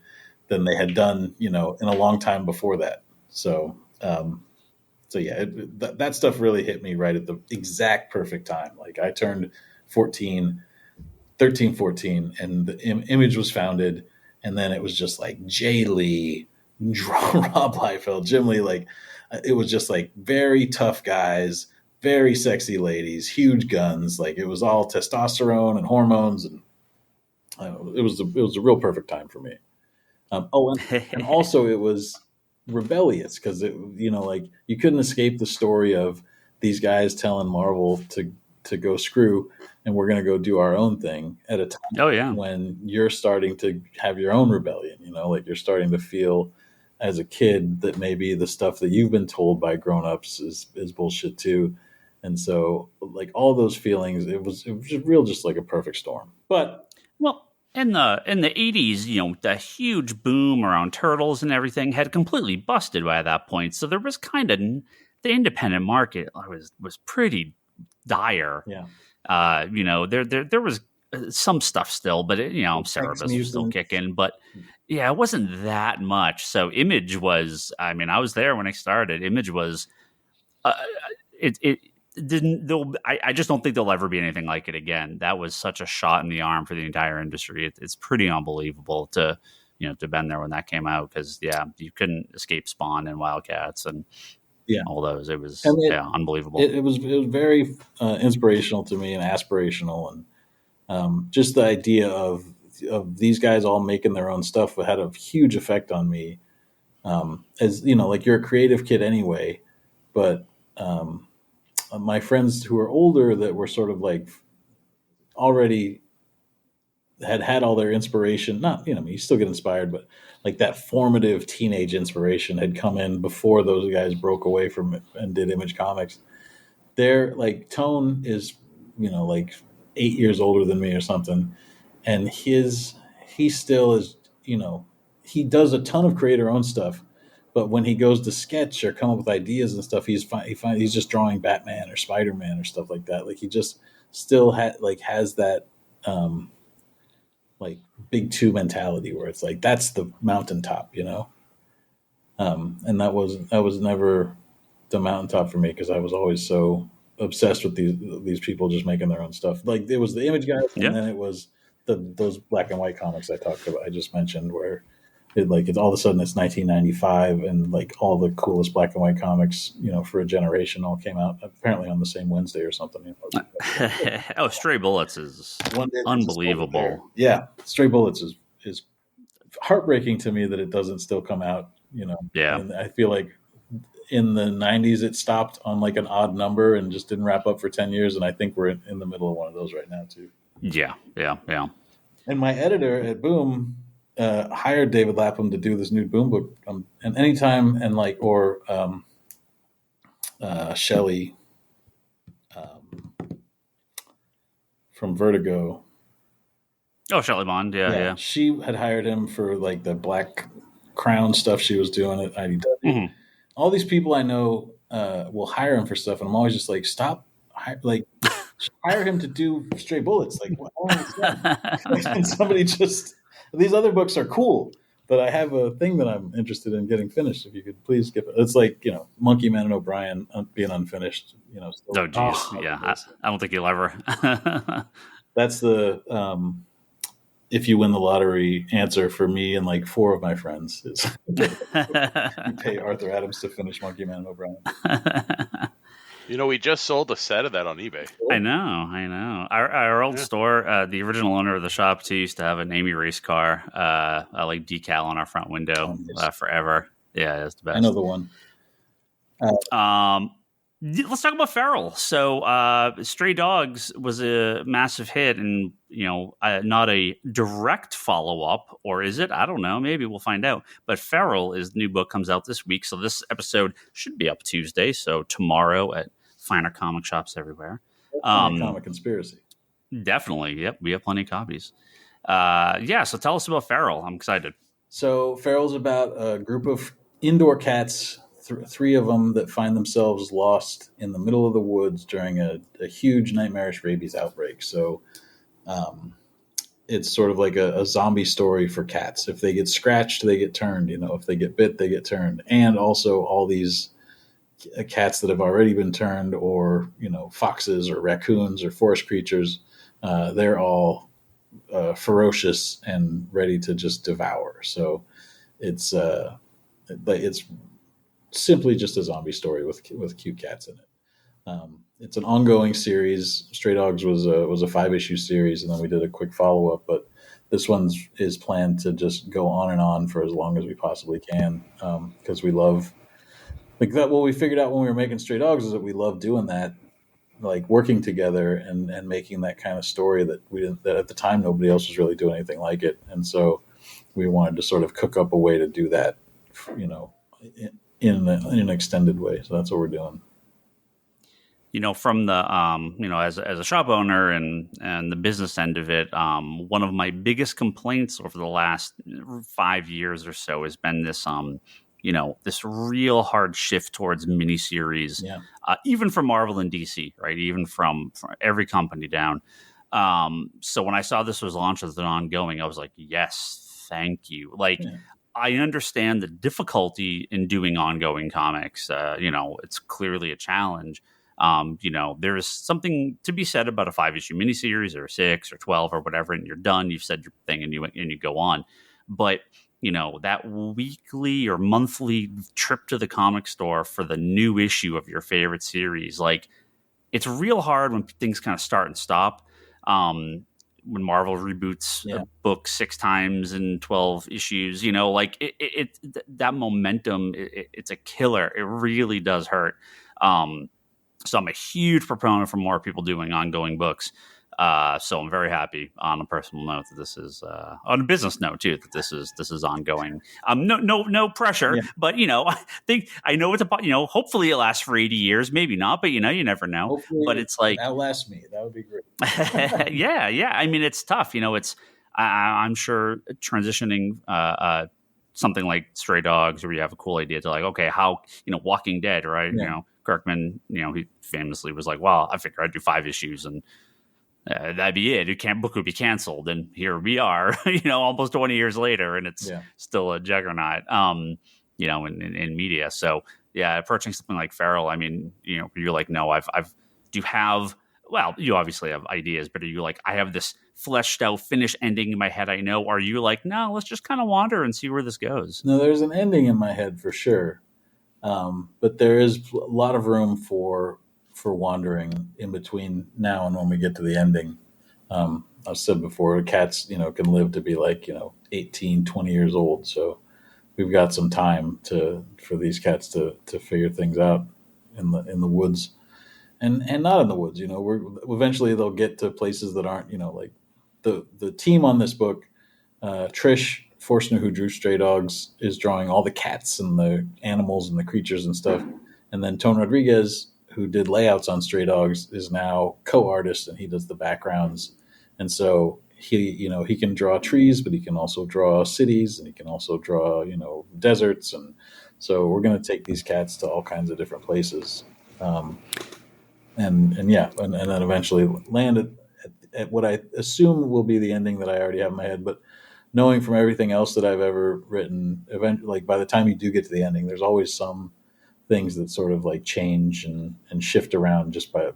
they had done, in a long time before that. So, that stuff really hit me right at the exact perfect time. Like I turned 13, 14, and the Image was founded. And then it was just like Jay Lee, Rob Liefeld, Jim Lee. Like it was just like very tough guys, very sexy ladies, huge guns. Like it was all testosterone and hormones. And it was a real perfect time for me. And also it was rebellious, because like you couldn't escape the story of these guys telling Marvel to go screw, and we're going to go do our own thing at a time when you're starting to have your own rebellion, like you're starting to feel as a kid that maybe the stuff that you've been told by grown-ups is bullshit too. And so like all those feelings, it was just like a perfect storm. But well, in the 80s, the huge boom around Turtles and everything had completely busted by that point. So there was kind of the independent market was pretty dire. Yeah. There was some stuff still, but Cerebus was still kicking, but yeah, it wasn't that much. So Image was, I was there when I started. Image was, it didn't, I just don't think there'll ever be anything like it again. That was such a shot in the arm for the entire industry. It's pretty unbelievable to been there when that came out, because you couldn't escape Spawn and Wildcats and all those. It was unbelievable. It was very inspirational to me and aspirational, and just the idea of these guys all making their own stuff had a huge effect on me. As like you're a creative kid anyway, but my friends who are older that were sort of like already had all their inspiration, not, you still get inspired, but like that formative teenage inspiration had come in before those guys broke away from it and did Image Comics. They're like, Tone is, like 8 years older than me or something. And he still is, he does a ton of creator-owned stuff, but when he goes to sketch or come up with ideas and stuff, he's just drawing Batman or Spider-Man or stuff like that. Like he just still has that like big two mentality where it's like that's the mountaintop, and that was never the mountaintop for me, because I was always so obsessed with these people just making their own stuff. Like it was the Image guys, and then it was those black and white comics I just mentioned, where it's all of a sudden it's 1995 and like all the coolest black and white comics, for a generation all came out apparently on the same Wednesday or something. Oh, Stray Bullets is unbelievable. Yeah, Stray Bullets is heartbreaking to me that it doesn't still come out. Yeah, and I feel like in the 90s it stopped on like an odd number and just didn't wrap up for 10 years, and I think we're in the middle of one of those right now too. Yeah. And my editor at Boom hired David Lapham to do this new Boom book, and anytime, and like, or Shelley from Vertigo. Oh, Shelley Bond, yeah. She had hired him for like the Black Crown stuff she was doing at IDW. Mm-hmm. All these people I know will hire him for stuff, and I'm always just like, stop, hire him to do Stray Bullets. Like, what? And somebody just. These other books are cool, but I have a thing that I'm interested in getting finished. If you could please skip it. It's like, Monkey Man and O'Brien being unfinished. Still. Oh, geez. Yeah. I don't think you'll ever. That's the if you win the lottery answer for me and like 4 of my friends is you pay Arthur Adams to finish Monkey Man and O'Brien. We just sold a set of that on eBay. I know. Our old store, the original owner of the shop too, used to have an Amy race car, like decal on our front window forever. Yeah, that's the best. I know the one. Let's talk about Feral. So, Stray Dogs was a massive hit, and not a direct follow-up, or is it? I don't know. Maybe we'll find out. But Feral, his new book, comes out this week, so this episode should be up Tuesday. So tomorrow at finer comic shops everywhere. Comic Conspiracy. Definitely. Yep, we have plenty of copies. So tell us about Feral. I'm excited. So Feral's about a group of indoor cats. 3 of them that find themselves lost in the middle of the woods during a huge nightmarish rabies outbreak. So it's sort of like a zombie story for cats. If they get scratched, they get turned. If they get bit, they get turned. And also all these cats that have already been turned, or foxes or raccoons or forest creatures, they're all ferocious and ready to just devour. So it's simply just a zombie story with cute cats in it. It's an ongoing series. Stray Dogs was a 5-issue series, and then we did a quick follow-up, but this one is planned to just go on and on for as long as we possibly can, because we love like that. What we figured out when we were making Stray Dogs is that we love doing that, like working together and making that kind of story that at the time nobody else was really doing anything like it, and so we wanted to sort of cook up a way to do that in an extended way. So that's what we're doing. From the as a shop owner and the business end of it, one of my biggest complaints over the last 5 years or so has been this this real hard shift towards miniseries, even from Marvel and DC, right? Even from every company down. So when I saw this was launched as an ongoing, I was like, yes, thank you. I understand the difficulty in doing ongoing comics. It's clearly a challenge. There is something to be said about a 5-issue miniseries or 6 or 12 or whatever, and you're done. You've said your thing and you go on. But that weekly or monthly trip to the comic store for the new issue of your favorite series, it's real hard when things kind of start and stop. When Marvel reboots a book 6 times in 12 issues, that momentum, it's a killer. It really does hurt. So I'm a huge proponent for more people doing ongoing books. So I'm very happy on a personal note that this is on a business note too, that this is ongoing. No pressure, but I know it's about, hopefully it lasts for 80 years, maybe not, but you never know. Hopefully but it's like outlast me. That would be great. yeah. I mean, it's tough. I'm sure transitioning something like Stray Dogs, where you have a cool idea to okay, how Walking Dead, right? Kirkman, he famously was like, well, I figured I'd do 5 issues and that'd be it. Book would be canceled. And here we are, almost 20 years later, and it's still a juggernaut, in media. So approaching something like Feral, I mean, you're like, no, you obviously have ideas, but are you like, I have this fleshed out, finished ending in my head, I know? Are you like, no, let's just kind of wander and see where this goes? No, there's an ending in my head for sure. But there is a lot of room for wandering in between now and when we get to the ending. I've said before, cats, can live to be 18, 20 years old. So we've got some time for these cats to figure things out in the woods and not in the woods. Eventually they'll get to places that aren't, the team on this book, Trish Forstner, who drew Stray Dogs, is drawing all the cats and the animals and the creatures and stuff. And then Tone Rodriguez, who did layouts on Stray Dogs, is now co-artist, and he does the backgrounds. And so he can draw trees, but he can also draw cities, and he can also draw, deserts. And so we're going to take these cats to all kinds of different places. And then eventually land at what I assume will be the ending that I already have in my head. But knowing from everything else that I've ever written, by the time you do get to the ending, there's always some things that sort of change and shift around just by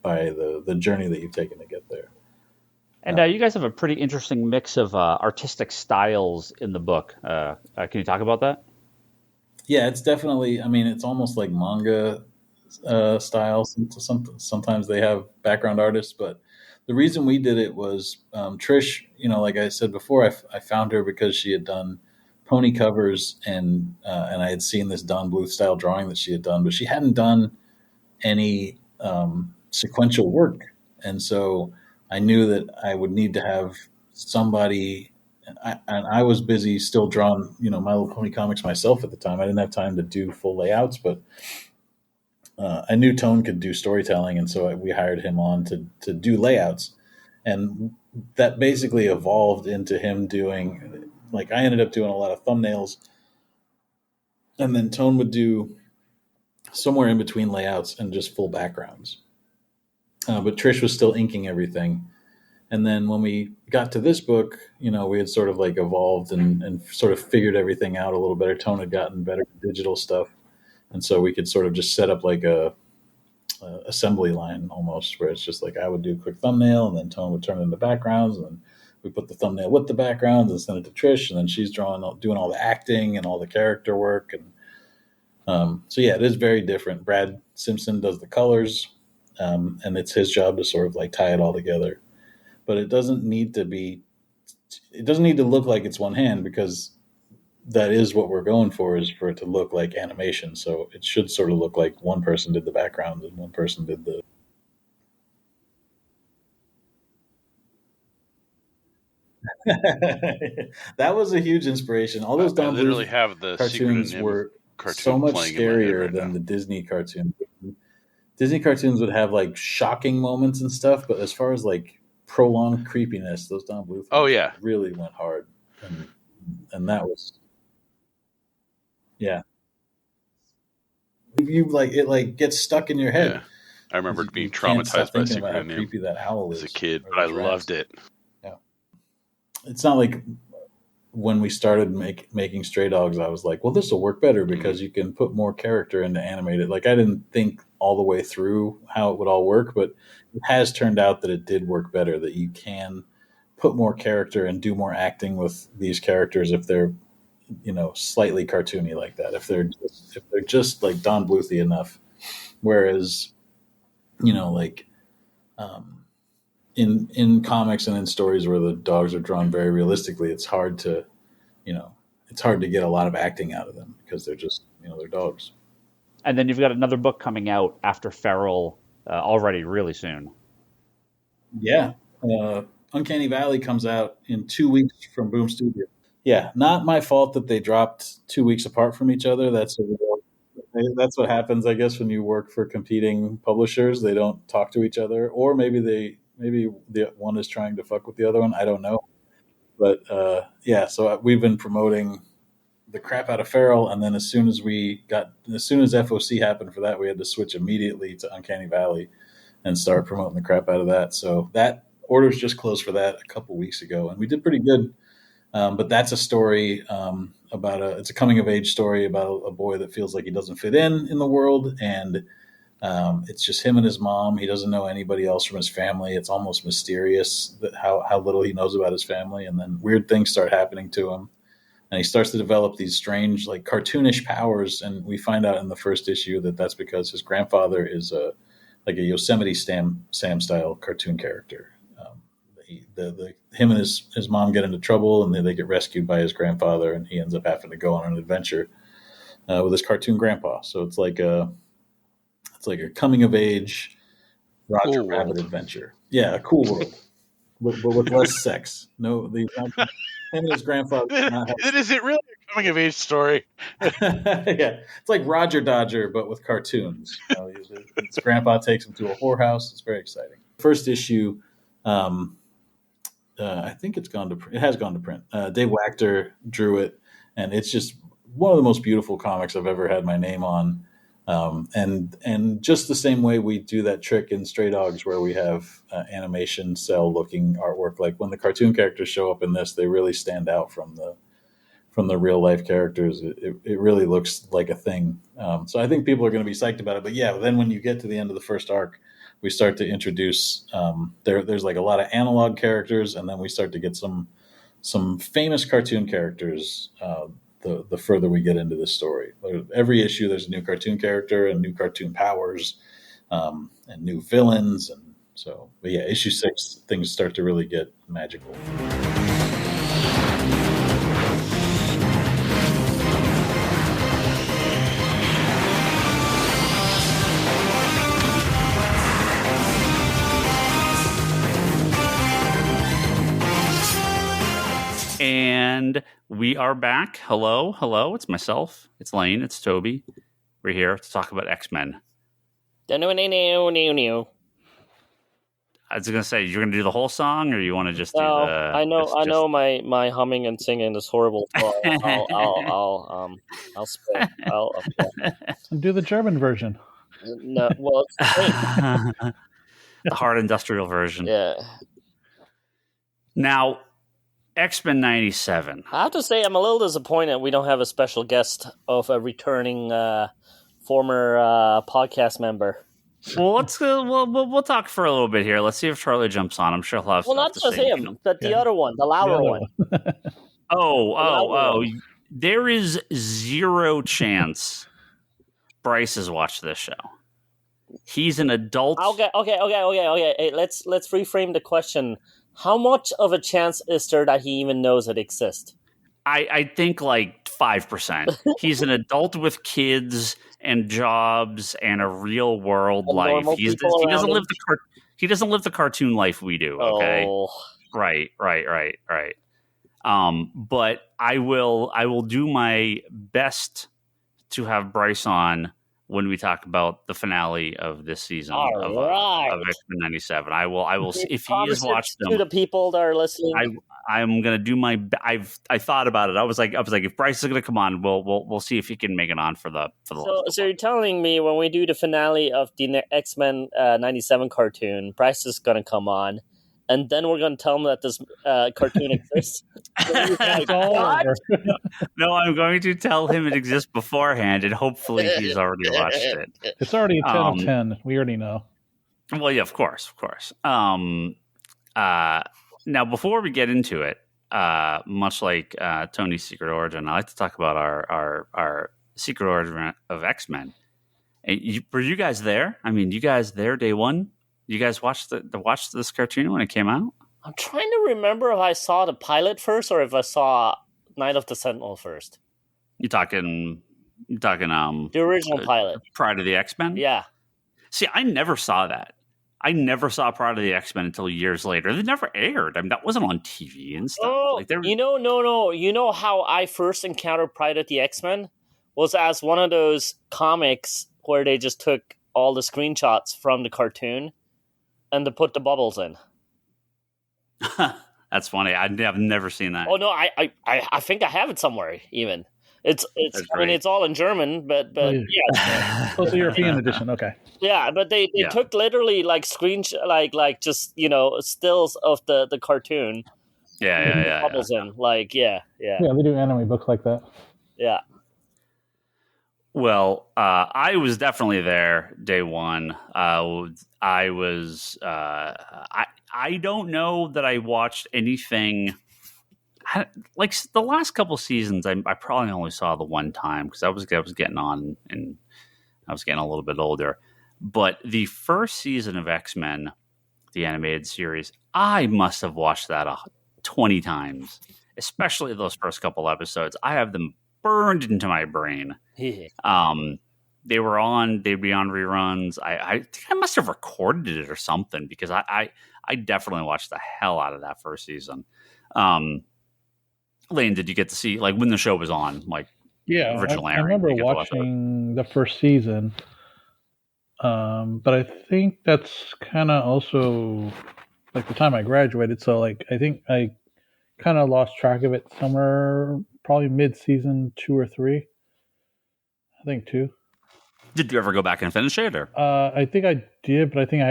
the journey that you've taken to get there. And you guys have a pretty interesting mix of artistic styles in the book. Can you talk about that? Yeah, it's definitely, it's almost like manga styles. Sometimes they have background artists, but the reason we did it was Trish, like I said before, I found her because she had done pony covers and I had seen this Don Bluth style drawing that she had done, but she hadn't done any sequential work. And so I knew that I would need to have somebody, and I was busy still drawing, My Little Pony comics myself at the time. I didn't have time to do full layouts, but I knew Tone could do storytelling, and so we hired him on to do layouts. And that basically evolved into him doing, I ended up doing a lot of thumbnails, and then Tone would do somewhere in between layouts and just full backgrounds. But Trish was still inking everything. And then when we got to this book, we had sort of evolved and sort of figured everything out a little better. Tone had gotten better at digital stuff. And so we could sort of just set up a assembly line almost, where it's just I would do a quick thumbnail, and then Tone would turn it into backgrounds, and then we put the thumbnail with the backgrounds and send it to Trish, and then she's doing all the acting and all the character work. And it is very different. Brad Simpson does the colors, and it's his job to sort of tie it all together. But it doesn't need to look like it's one hand, because that is what we're going for, is for it to look like animation. So it should sort of look like one person did the background and one person did the. That was a huge inspiration. All those Don literally Bluth have the Secret of cartoons Nim were cartoon so much playing in my head scarier right than now. the Disney cartoons. Disney cartoons would have like shocking moments and stuff, but as far as like prolonged creepiness, those Don Bluth ones really went hard, and that was you like it like gets stuck in your head. Yeah. I remember being can't stop traumatized by thinking about Secret how of Nim creepy that owl is as a kid, or but I the giraffes. loved it. Yeah, it's not like when we started making Stray Dogs, I was like, well, this will work better because you can put more character into animated. Like I didn't think all the way through how it would all work, but it has turned out that it did work better, that you can put more character and do more acting with these characters if they're, slightly cartoony like that. If they're just like Don Bluthy enough. Whereas, like in comics and in stories where the dogs are drawn very realistically, it's hard to get a lot of acting out of them because they're just, they're dogs. And then you've got another book coming out after Feral already really soon. Yeah. Uncanny Valley comes out in 2 weeks from Boom Studio. Yeah. Not my fault that they dropped 2 weeks apart from each other. That's what happens, I guess, when you work for competing publishers. They don't talk to each other, or maybe the one is trying to fuck with the other one. I don't know. But so we've been promoting the crap out of Feral, and then as soon as FOC happened for that, we had to switch immediately to Uncanny Valley and start promoting the crap out of that. So that orders just closed for that a couple weeks ago, and we did pretty good. But that's a story it's a coming of age story about a boy that feels like he doesn't fit in the world, and it's just him and his mom. He doesn't know anybody else from his family. It's almost mysterious that how little he knows about his family, and then weird things start happening to him. And he starts to develop these strange, like cartoonish powers. And we find out in the first issue that that's because his grandfather is like a Yosemite Sam style cartoon character. Him and his mom get into trouble, and then they get rescued by his grandfather, and he ends up having to go on an adventure with his cartoon grandpa. So it's like a coming of age Roger Rabbit adventure. Yeah, a cool world, but with less sex. No, him and his grandfather. Is it really a coming of age story? Yeah, it's like Roger Dodger, but with cartoons. His grandpa takes him to a whorehouse. It's very exciting. First issue. I think it has gone to print. Dave Wachter drew it, and it's just one of the most beautiful comics I've ever had my name on. And just the same way we do that trick in Stray Dogs where we have animation cell looking artwork, like when the cartoon characters show up in this, they really stand out from the real life characters. It really looks like a thing. So I think people are going to be psyched about it. But yeah, then when you get to the end of the first arc, we start to introduce there's like a lot of analog characters, and then we start to get some famous cartoon characters the further we get into this story. Every issue there's a new cartoon character and new cartoon powers and new villains, and so but yeah, issue 6 things start to really get magical. And we are back. Hello. It's myself. It's Lane. It's Toby. We're here to talk about X-Men. I was going to say, you're going to do the whole song, or you want to just do the... I know my humming and singing is horrible. So I'll spit. Do the German version. No, well, it's the hard industrial version. Yeah. Now, X-Men 97. I have to say, I'm a little disappointed we don't have a special guest of a returning former podcast member. Well, let's we'll talk for a little bit here. Let's see if Charlie jumps on. I'm sure he'll have. Well, not just him, but the other one, the louder one. Oh! There is zero chance Bryce has watched this show. He's an adult. Okay. Hey, let's reframe the question. How much of a chance is there that he even knows it exists? I think like 5%. He's an adult with kids and jobs and a real world life. He doesn't live the cartoon life we do. Okay, right. But I will do my best to have Bryce on when we talk about the finale of this season of X-Men 97. I will if he has watched them to the people that are listening. I'm gonna do my. I thought about it. I was like, if Bryce is gonna come on, we'll see if he can make it on for the. So you're telling me when we do the finale of the X-Men 97 cartoon, Bryce is gonna come on, and then we're gonna tell him that this cartoon exists. No, I'm going to tell him it exists beforehand, and hopefully he's already watched it. It's already a 10 of 10. We already know. Well, yeah, of course. Now, before we get into it, much like Tony's Secret Origin, I like to talk about our Secret Origin of X-Men. Were you guys there? I mean, you guys there day one? You guys watched this cartoon when it came out? I'm trying to remember if I saw the pilot first or if I saw Night of the Sentinel first. You talking the original pilot, Pride of the X-Men? Yeah. See, I never saw that. I never saw Pride of the X-Men until years later. They never aired. I mean, that wasn't on TV and stuff. Oh, no. You know how I first encountered Pride of the X-Men was as one of those comics where they just took all the screenshots from the cartoon and they put the bubbles in. That's funny. I've never seen that. Oh no, I think I have it somewhere. Even it's I mean it's all in German, but yeah. Oh, the European edition. Okay. Yeah, but they took literally like like just stills of the cartoon. Yeah. Bubbles in Yeah, they do anime books like that. Yeah. Well, I was definitely there day one. I was. I don't know that I watched anything like the last couple seasons. I probably only saw the one time because I was getting on and I was getting a little bit older. But the first season of X-Men, the animated series, I must have watched that 20 times, especially those first couple episodes. I have them burned into my brain. They'd be on reruns. I think I must have recorded it or something because I definitely watched the hell out of that first season. Lane, did you get to see like when the show was on? Like, yeah, original I remember watching the first season. But I think that's kind of also like the time I graduated. So like I think I kind of lost track of it somewhere probably mid-season 2 or 3. I think 2. Did you ever go back and finish it? Or I think I did, but I think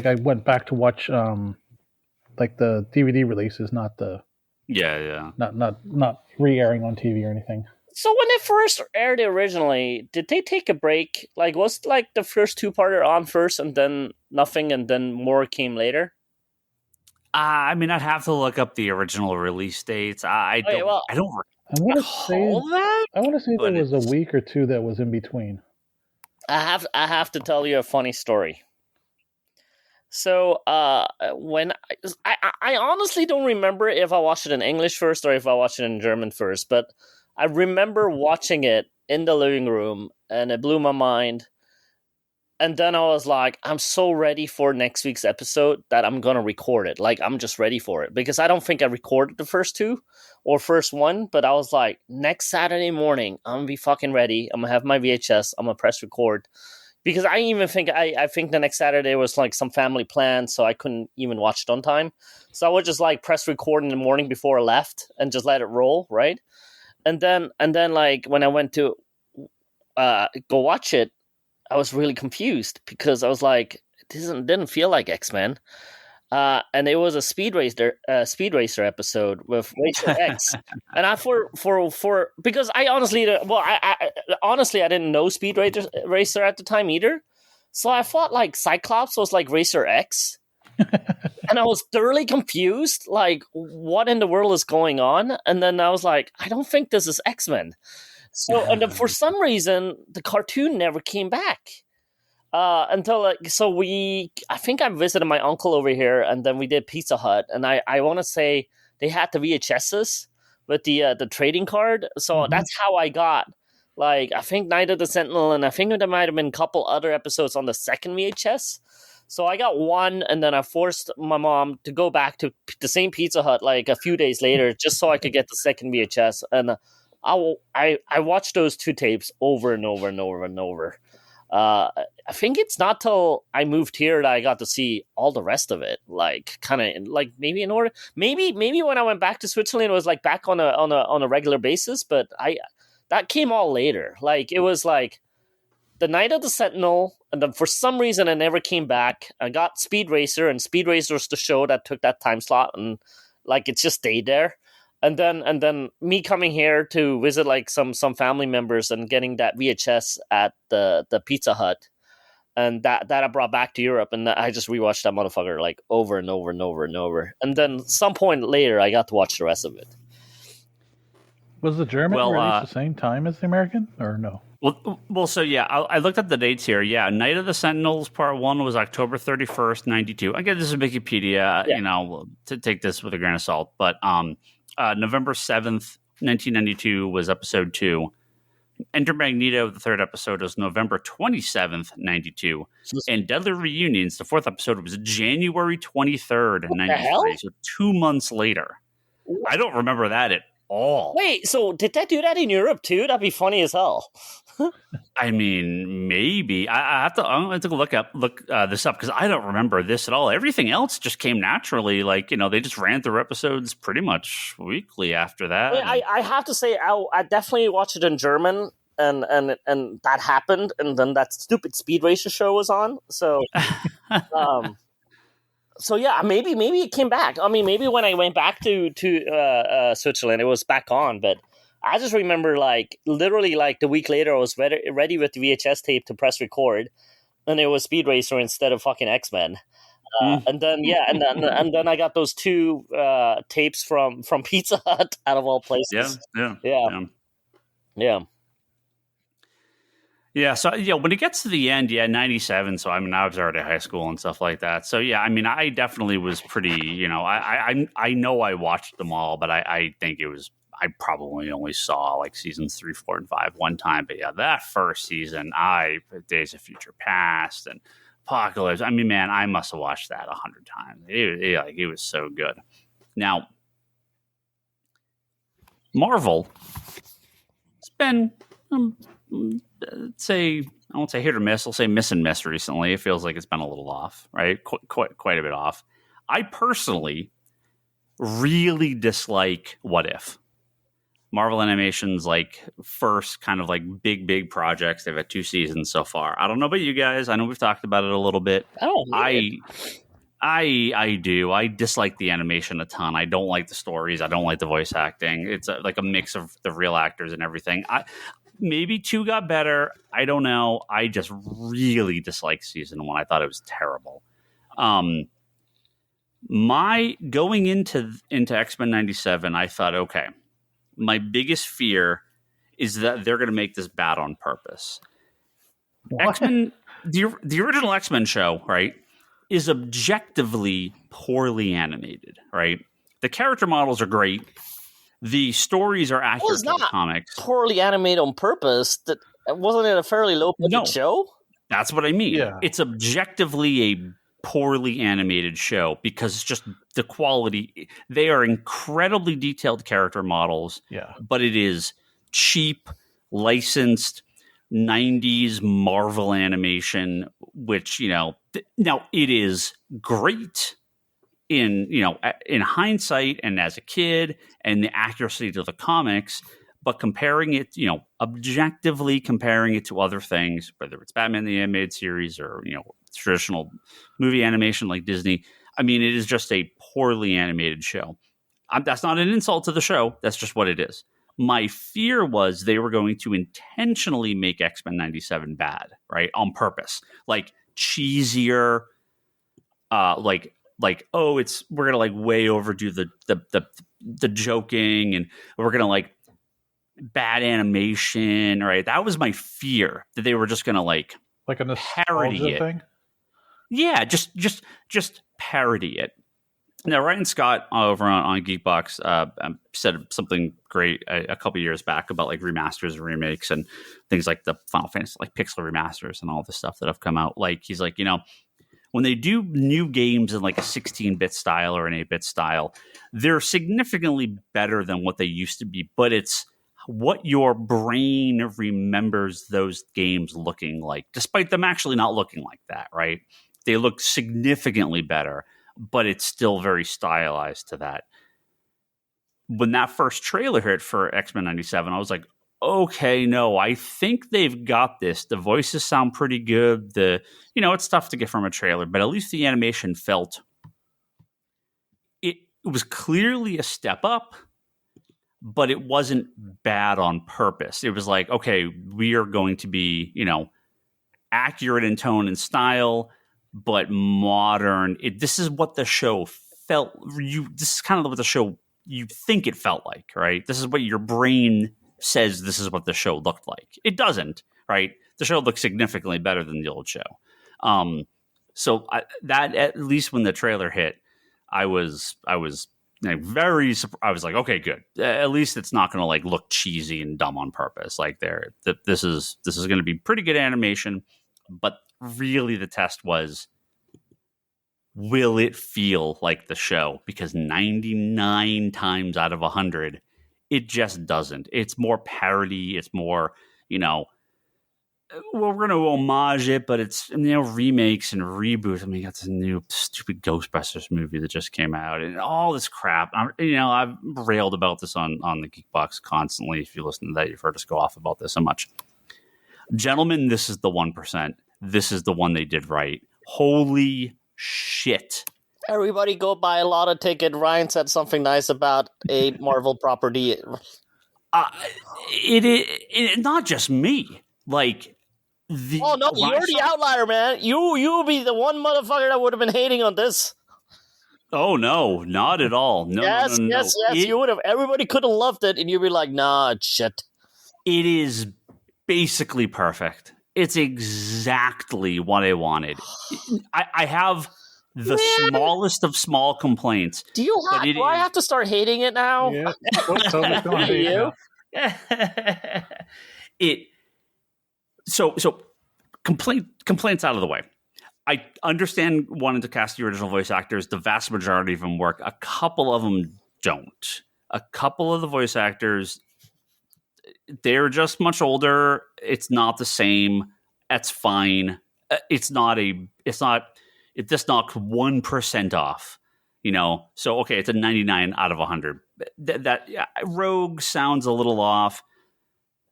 I went back to watch like the DVD releases, not the not re-airing on TV or anything. So when it first aired originally, did they take a break? Like was like the first 2-parter on first and then nothing and then more came later? I mean, I'd have to look up the original release dates. I don't recall that. I want to say there was a week or 2 that was in between. I have to tell you a funny story. So when I honestly don't remember if I watched it in English first or if I watched it in German first, but I remember watching it in the living room and it blew my mind. And then I was like, I'm so ready for next week's episode that I'm going to record it. Like, I'm just ready for it. Because I don't think I recorded the first 2 or first 1. But I was like, next Saturday morning, I'm going to be fucking ready. I'm going to have my VHS. I'm going to press record. Because I even think, I think the next Saturday was like some family plan. So I couldn't even watch it on time. So I would just like press record in the morning before I left and just let it roll, right? And then like when I went to go watch it, I was really confused because I was like, it didn't feel like X-Men. And it was a Speed Racer episode with Racer X. And I because I honestly, I didn't know Speed Racer at the time either. So I thought like Cyclops was like Racer X. And I was thoroughly confused, like what in the world is going on? And then I was like, I don't think this is X-Men. So, and then for some reason, the cartoon never came back until I think I visited my uncle over here, and then we did Pizza Hut, and I want to say they had the VHSs with the trading card, so that's how I got like I think Night of the Sentinel, and I think there might have been a couple other episodes on the second VHS. So I got one, and then I forced my mom to go back to the same Pizza Hut like a few days later, just so I could get the second VHS. And I watched those 2 tapes over and over and over and over. I think it's not till I moved here that I got to see all the rest of it. Like kind of like maybe in order. Maybe when I went back to Switzerland, it was like back on a regular basis. But that came all later. Like it was like the Night of the Sentinel, and then for some reason I never came back. I got Speed Racer, and Speed Racer was the show that took that time slot, and like it just stayed there. And then me coming here to visit like some family members and getting that VHS at the Pizza Hut, and that I brought back to Europe, and I just rewatched that motherfucker like over and over and over and over. And then some point later, I got to watch the rest of it. Was the German released the same time as the American, or no? Well, so yeah, I looked at the dates here. Yeah, Night of the Sentinels Part 1 was October 31st, 92. Again, this is Wikipedia, you know, to take this with a grain of salt. But November 7th, 1992 was Episode 2. Enter Magneto, the 3rd episode, was November 27th, 92. And Deadly Reunions, the 4th episode, was January 23rd, 93. So 2 months later. I don't remember that at all. Wait, so did that do that in Europe too? That'd be funny as hell. I mean, maybe I'm gonna have to look this up because I don't remember this at all. Everything else just came naturally. Like, you know, they just ran through episodes pretty much weekly after that. I have to say, I definitely watched it in German, and that happened, and then that stupid Speed Racer show was on. So, so yeah, maybe it came back. I mean, maybe when I went back to Switzerland, it was back on, but. I just remember, like, literally, like, the week later, I was ready with the VHS tape to press record, and it was Speed Racer instead of fucking X-Men. And then, and then I got those 2 tapes from Pizza Hut out of all places. Yeah, so yeah, when it gets to the end, 97. So I mean, I was already high school and stuff like that. So yeah, I mean, I definitely was pretty. You know, I know I watched them all, but I think it was. I probably only saw like seasons 3, 4, and 5 one time. But yeah, that first season, Days of Future Past and Apocalypse. I mean, man, I must have watched that 100 times. It was so good. Now, Marvel, it's been, I won't say hit or miss. I'll say miss and miss recently. It feels like it's been a little off, right? Quite a bit off. I personally really dislike What If. Marvel Animation's like first kind of like big projects. They've had 2 seasons so far. I don't know about you guys. I know we've talked about it a little bit. I do. I dislike the animation a ton. I don't like the stories. I don't like the voice acting. It's like a mix of the real actors and everything. Maybe 2 got better. I don't know. I just really disliked season 1. I thought it was terrible. My going into X-Men 97, I thought, okay, my biggest fear is that they're going to make this bad on purpose. What? X-Men, the original X-Men show, right, is objectively poorly animated, right? The character models are great. The stories are accurate to the comics. Poorly animated on purpose. Wasn't it a fairly low budget show? That's what I mean. Yeah. It's objectively a poorly animated show because it's just the quality. They are incredibly detailed character models, but it is cheap, licensed 90s Marvel animation, which, you know, now it is great in hindsight and as a kid and the accuracy to the comics, but comparing it, objectively comparing it to other things, whether it's Batman the Animated Series or, traditional movie animation like Disney, I mean, it is just a poorly animated show. That's not an insult to the show. That's just what it is. My fear was they were going to intentionally make X-Men 97 bad, right? On purpose. Like cheesier, we're gonna like way overdo the joking, and we're gonna like bad animation, right? That was my fear, that they were just gonna like a parody it. Thing? Yeah, just parody it. Now, Ryan Scott over on Geekbox said something great a couple years back about like remasters and remakes and things like the Final Fantasy, like pixel remasters and all the stuff that have come out. Like, he's like, when they do new games in like a 16-bit style or an 8-bit style, they're significantly better than what they used to be, but it's what your brain remembers those games looking like, despite them actually not looking like that, right? They look significantly better, but it's still very stylized to that. When that first trailer hit for X-Men 97, I was like, okay, no, I think they've got this. The voices sound pretty good. It's tough to get from a trailer, but at least the animation felt it was clearly a step up, but it wasn't bad on purpose. It was like, okay, we are going to be, accurate in tone and style, but modern. This is what the show felt. This is kind of what the show you think it felt like, right? This is what your brain says this is what the show looked like. It doesn't, right? The show looks significantly better than the old show. So that, at least when the trailer hit, I was like I was like, okay, good. At least it's not going to like look cheesy and dumb on purpose. Like this is going to be pretty good animation. But really, the test was, will it feel like the show? Because 99 times out of 100, it just doesn't. It's more parody. It's more, we're going to homage it, but it's, remakes and reboots. I mean, you got this new stupid Ghostbusters movie that just came out and all this crap. I've railed about this on the Geekbox constantly. If you listen to that, you've heard us go off about this so much. Gentlemen, this is the 1%. This is the one they did right. Holy shit. Everybody go buy a lotto ticket. Ryan said something nice about a Marvel property. It not just me. Like, you're the outlier, man. You'll be the one motherfucker that would have been hating on this. Oh no, not at all. No, yes, no. Yes, you would have. Everybody could have loved it, and you'd be like, nah, shit. It is basically perfect. It's exactly what I wanted. I have the smallest of small complaints. Do I have to start hating it now? Yeah. Toby's going to hate you. So complaints out of the way. I understand wanting to cast the original voice actors. The vast majority of them work. A couple of them don't. A couple of the voice actors, they're just much older. It's not the same. That's fine. It's just knocked 1% off, So, okay, it's a 99 out of 100. Rogue sounds a little off.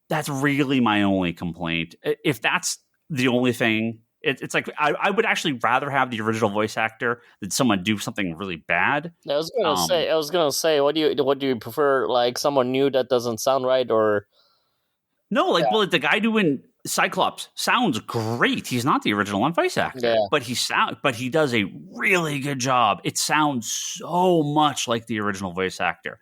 That's really my only complaint. If that's the only thing, it's like I would actually rather have the original voice actor than someone do something really bad. I was gonna say, what do you prefer? Like someone new that doesn't sound right, or no? Well, the guy doing Cyclops sounds great. He's not the original voice actor, but he does a really good job. It sounds so much like the original voice actor.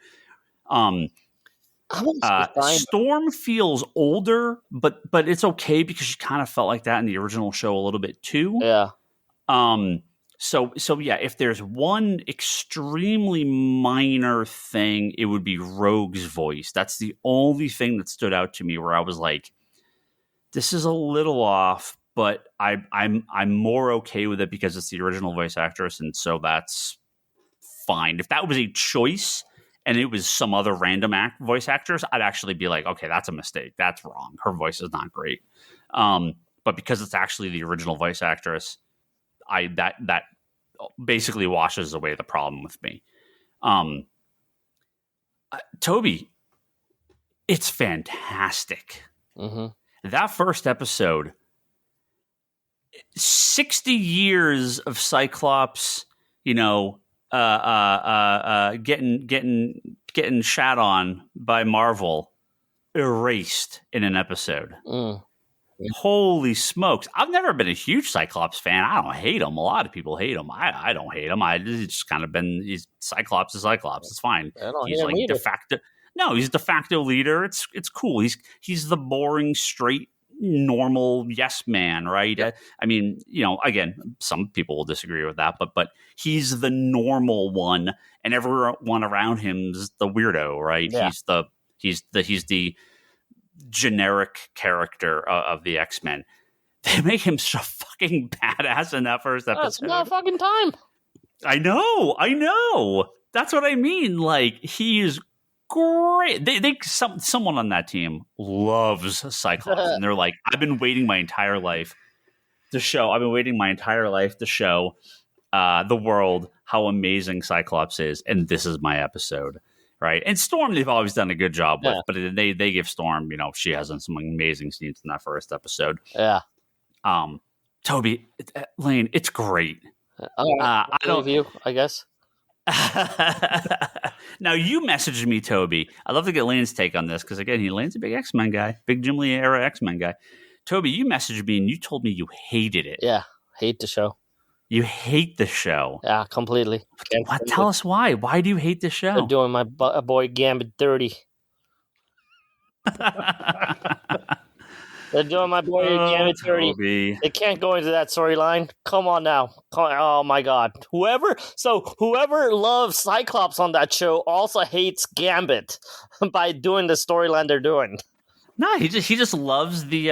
Storm feels older, but it's okay because she kind of felt like that in the original show a little bit too. Yeah. So yeah, if there's one extremely minor thing, it would be Rogue's voice. That's the only thing that stood out to me where I was like, this is a little off, but I'm more okay with it because it's the original voice actress, and so that's fine. If that was a choice and it was some other random voice actress, I'd actually be like, okay, that's a mistake. That's wrong. Her voice is not great. But because it's actually the original voice actress, that basically washes away the problem with me. Toby, it's fantastic. Mm-hmm. That first episode, 60 years of Cyclops, getting shat on by Marvel, erased in an episode. Holy smokes. I've never been a huge Cyclops fan. I don't hate him. A lot of people hate him. I don't hate him. It's just kind of been Cyclops is Cyclops. It's fine. He's like de facto. No, he's de facto leader. It's cool. He's the boring, straight, normal yes man, right? I mean, again, some people will disagree with that, but he's the normal one, and everyone around him is the weirdo, right? Yeah. He's the generic character of the X-Men. they make him so fucking badass in that first episode. It's about fucking time. I know. That's what I mean. Like, he is great. Someone on that team loves Cyclops, and they're like, I've been waiting my entire life to show the world how amazing Cyclops is, and this is my episode, right? And Storm, they've always done a good job with, but they give Storm, she has some amazing scenes in that first episode. Yeah. Toby, Lane, it's great. I don't you, I guess. Now you messaged me, Toby. I'd love to get Lane's take on this because again, Lane's a big X-Men guy, big Jim Lee era X-Men guy. Toby, you messaged me and you told me you hated it. Yeah, hate the show. You hate the show. Yeah, completely. Tell us why. Why do you hate the show? They're doing my boy Gambit dirty. They're doing my boy Gambit dirty. Toby. They can't go into that storyline. Come on now. Oh my God. Whoever loves Cyclops on that show also hates Gambit by doing the storyline they're doing. No, he just loves the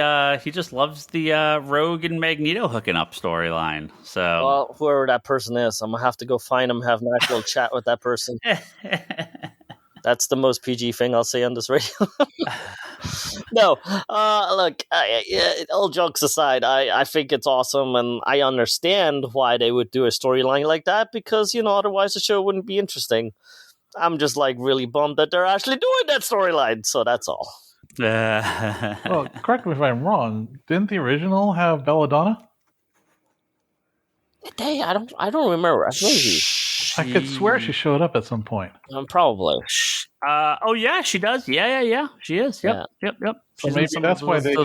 Rogue and Magneto hooking up storyline. So, well, whoever that person is, I'm gonna have to go find him, have an actual chat with that person. That's the most PG thing I'll say on this radio. No, look, all jokes aside, I think it's awesome, and I understand why they would do a storyline like that because otherwise the show wouldn't be interesting. I'm just like really bummed that they're actually doing that storyline. So that's all. Well, correct me if I'm wrong. Didn't the original have Belladonna? Hey, I don't remember. Maybe. I could swear she showed up at some point. Probably. Oh yeah, she does. Yeah. She is. Yep. So maybe that's why they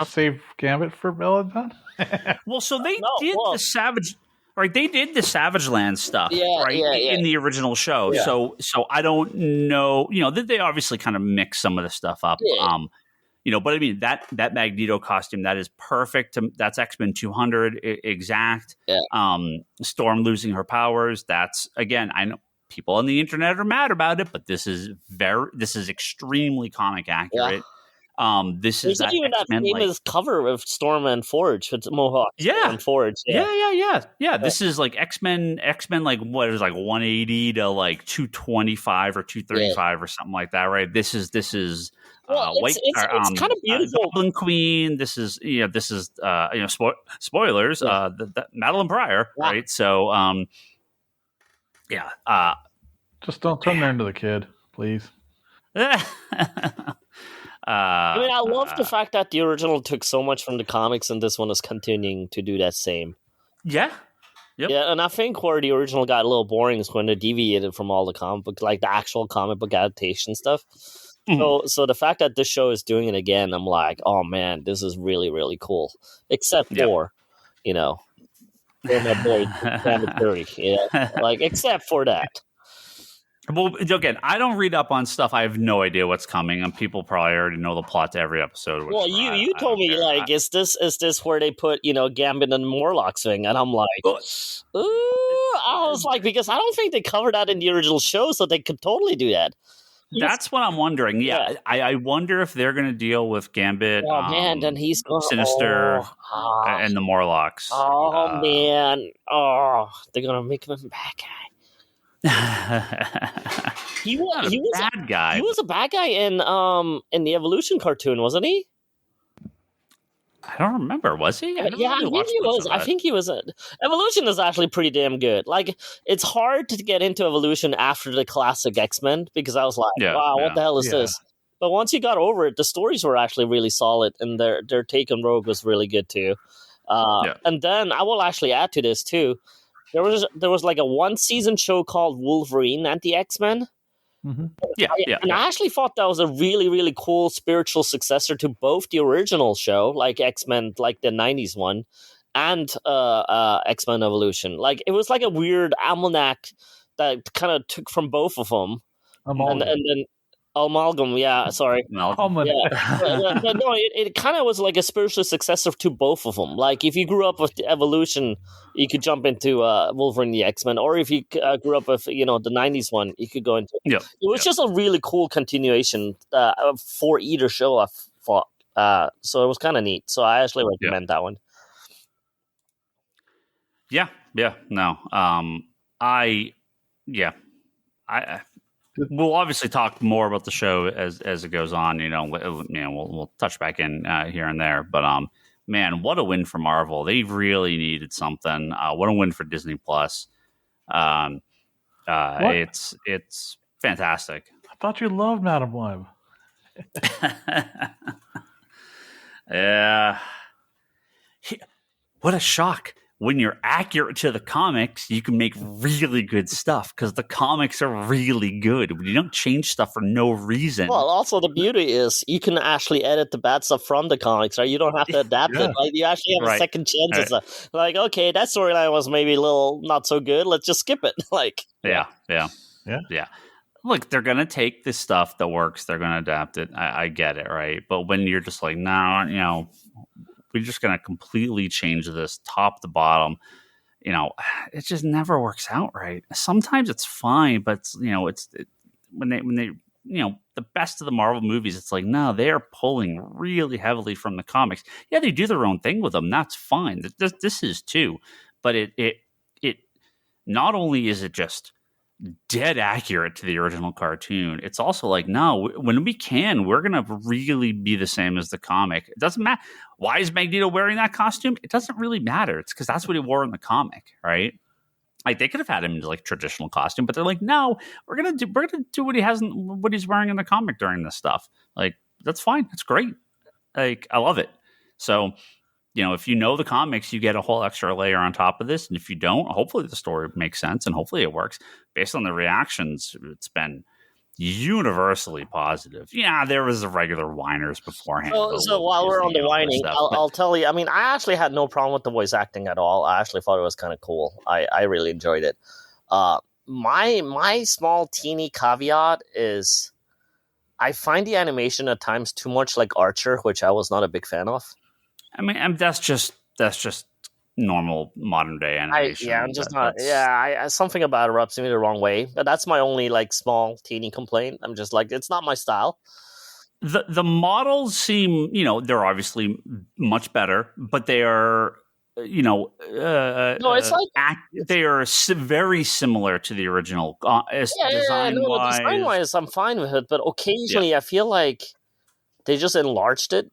saved Gambit for Belladonna. Well, so they did the Savage. Right, they did the Savage Land stuff, in the original show. Yeah. So I don't know. They obviously kind of mix some of the stuff up. Yeah. But I mean that Magneto costume that is perfect. That's X-Men 200 exact. Yeah. Storm losing her powers. That's again. I know people on the internet are mad about it, but this is extremely comic accurate. Yeah. This is that even X-Men, that famous cover of Storm and Forge with Mohawk. Yeah, and Forge. Yeah. This is like X-Men. Like what is like 180 to like 225 or 235 or something like that, right? This is white. It's kind of beautiful. Goblin Queen. This is spoilers. The Madeline Pryor, right? So just don't turn her into the kid, please. I love the fact that the original took so much from the comics, and this one is continuing to do that same. Yeah. Yep. Yeah, and I think where the original got a little boring is when they deviated from all the comic book, like the actual comic book adaptation stuff. Mm-hmm. So the fact that this show is doing it again, I'm like, oh man, this is really, really cool. Except for, my boy Gambit 30, except for that. Well, again, I don't read up on stuff. I have no idea what's coming, and people probably already know the plot to every episode. Well, you told me is this where they put Gambit and Morlocks thing, and I'm like, ooh, I was like, because I don't think they covered that in the original show, so they could totally do that. That's what I'm wondering. Yeah. I wonder if they're going to deal with Gambit. Oh man, then he's going Sinister and the Morlocks. Oh man, they're going to make him a bad guy. He was a bad guy. He was a bad guy in the Evolution cartoon, wasn't he? I don't remember. Was he? I think he was. I think he was. Evolution is actually pretty damn good. Like, it's hard to get into Evolution after the classic X-Men because I was like, wow, what the hell is this? But once you got over it, the stories were actually really solid, and their take on Rogue was really good too. And then I will actually add to this too. There was like a 1-season show called Wolverine and the X-Men. Mm-hmm. And I actually thought that was a really, really cool spiritual successor to both the original show, like X-Men, like the 90s one, and X-Men Evolution. Like, it was like a weird almanac that kind of took from both of them. And then Amalgam, sorry. Amalgam. Yeah. But no, it kind of was like a spiritual successor to both of them. Like, if you grew up with the Evolution, you could jump into Wolverine the X-Men, or if you grew up with the 90s one, you could go into it. It was just a really cool continuation for either show, I thought. So it was kind of neat. So I actually recommend that one. Yeah, no. I we'll obviously talk more about the show as it goes on. We'll touch back in here and there. But man, what a win for Marvel! They really needed something. What a win for Disney Plus. It's fantastic. I thought you loved Madam Web. Yeah. What a shock. When you're accurate to the comics, you can make really good stuff because the comics are really good. When you don't change stuff for no reason. Well, also the beauty is you can actually edit the bad stuff from the comics, right? You don't have to adapt it. Like you actually have a second chance. Right. Like, okay, that storyline was maybe a little not so good. Let's just skip it. Like, yeah. Look, they're gonna take this stuff that works. They're gonna adapt it. I get it, right? But when you're just like, no, we're just going to completely change this top to bottom. It just never works out right. Sometimes it's fine, but when they the best of the Marvel movies, it's like, no, they are pulling really heavily from the comics. Yeah, they do their own thing with them. That's fine. This is too, but it not only is it just dead accurate to the original cartoon, it's also like, no, when we can, we're gonna really be the same as the comic. It doesn't matter. Why is Magneto wearing that costume? It doesn't really matter. It's because that's what he wore in the comic, right? Like they could have had him in like traditional costume, but they're like, no, we're gonna do what he's wearing in the comic during this stuff. Like that's fine. That's great. Like I love it. So if you know the comics, you get a whole extra layer on top of this. And if you don't, hopefully the story makes sense and hopefully it works. Based on the reactions, it's been universally positive. Yeah, there was the regular whiners beforehand. So while we're on the whining, I'll tell you, I mean, I actually had no problem with the voice acting at all. I actually thought it was kind of cool. I really enjoyed it. My small teeny caveat is I find the animation at times too much like Archer, which I was not a big fan of. I mean, that's just normal modern day animation. I'm just not. Yeah, something about it rubs me the wrong way. But that's my only like small teeny complaint. I'm just like, it's not my style. The models seem, they're obviously much better, but they are, no, it's like they are very similar to the original. Design-wise, I'm fine with it. But occasionally, I feel like they just enlarged it.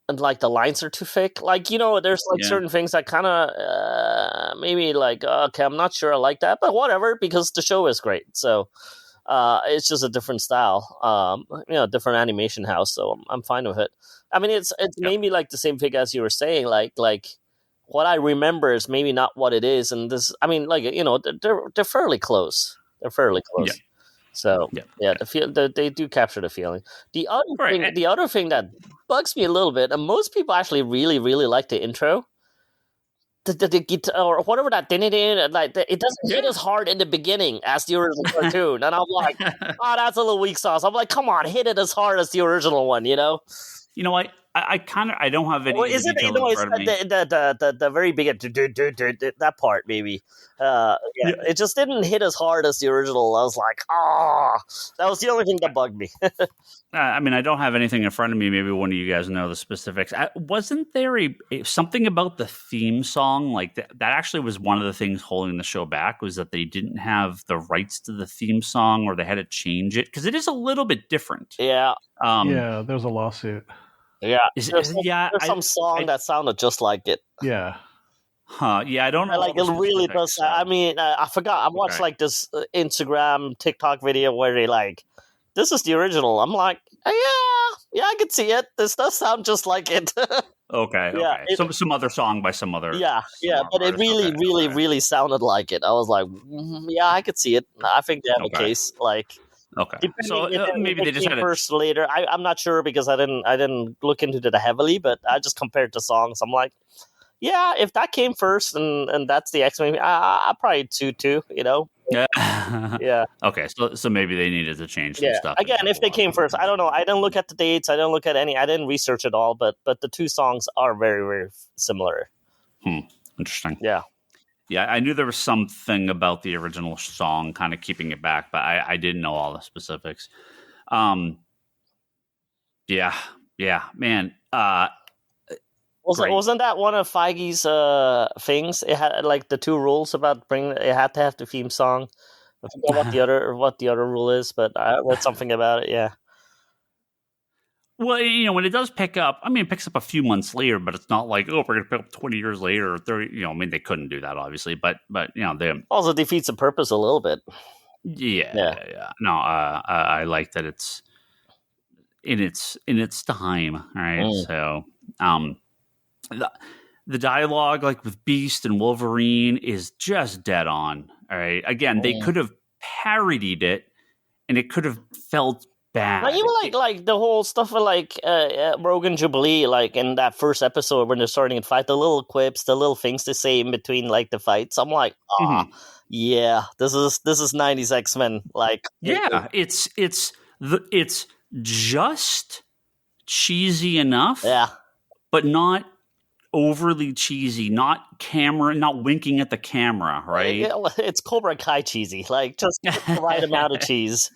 And like the lines are too thick. Like, there's like certain things that kind of maybe like, okay, I'm not sure I like that, but whatever, because the show is great. So it's just a different style, different animation house. So I'm fine with it. I mean, it's maybe like the same thing as you were saying, like what I remember is maybe not what it is. And this, I mean, like, they're fairly close. They're fairly close. Yeah. So they do capture the feeling. The other thing that bugs me a little bit, and most people actually really, really like the intro. The guitar or whatever that like it doesn't hit as hard in the beginning as the original cartoon, and I'm like, oh, that's a little weak sauce. I'm like, come on, hit it as hard as the original one, You know what? I don't have any. Well, is it? It's the very big that part maybe. It just didn't hit as hard as the original. I was like, that was the only thing that bugged me. I mean, I don't have anything in front of me. Maybe one of you guys know the specifics. Wasn't there something about the theme song? Like that actually was one of the things holding the show back, was that they didn't have the rights to the theme song, or they had to change it because it is a little bit different. Yeah. There was a lawsuit. Yeah. There's some song that sounded just like it. Yeah. Huh? Yeah, I don't know. Like it really does. So. I mean, I forgot. I watched like this Instagram, TikTok video where they like, this is the original. I'm like, yeah, I can see it. This does sound just like it. Okay. Yeah, some other song by some other. Yeah, but it really sounded like it. I was like, yeah, I could see it. I think they have a case. Like, okay, so maybe they just had first later. I'm not sure because I didn't look into it heavily, but I just compared the songs. I'm like, yeah, if that came first and that's the X-Men, I probably too. Yeah. Okay, so maybe they needed to change some stuff. Again, if they came first, I don't know. I didn't look at the dates. I didn't look at any. I didn't research it all. But the two songs are very, very similar. Interesting. Yeah. Yeah, I knew there was something about the original song kind of keeping it back, but I didn't know all the specifics. Yeah, man. Wasn't that one of Feige's things? It had like the 2 rules about it had to have the theme song. I forgot what the other rule is, but I read something about it. Yeah. Well, when it does pick up, it picks up a few months later, but it's not like, we're going to pick up 20 years later or 30. They couldn't do that, obviously, but they also defeats the purpose a little bit. Yeah. No, I like that it's in its time. All right, so the dialogue, like with Beast and Wolverine, is just dead on. All right, again, they could have parodied it, and it could have felt bad. Like, even like the whole stuff with like Rogan Jubilee, like in that first episode when they're starting to fight, the little quips, the little things to say in between like the fights. I'm like, yeah, this is 90s X-Men. Like, yeah, it's just cheesy enough, but not overly cheesy, not winking at the camera, right? It's Cobra Kai cheesy, like just the right amount of cheese.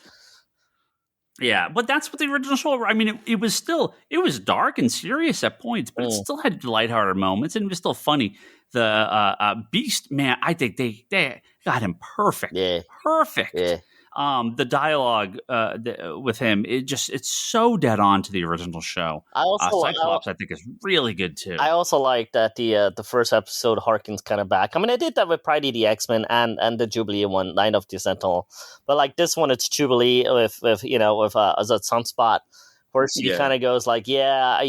Yeah, but that's what the original show. It was dark and serious at points, but it still had lighthearted moments, and it was still funny. The Beast, man, I think they got him perfect. Yeah, perfect. Yeah. The dialogue with him, it's so dead on to the original show. Cyclops, I think, is really good too. I also like that the first episode harkens kind of back. I did that with Pride of the X-Men and the Jubilee one, Night of the Sentinel. But like this one, it's Jubilee with as a Sunspot, where she kind of goes like, that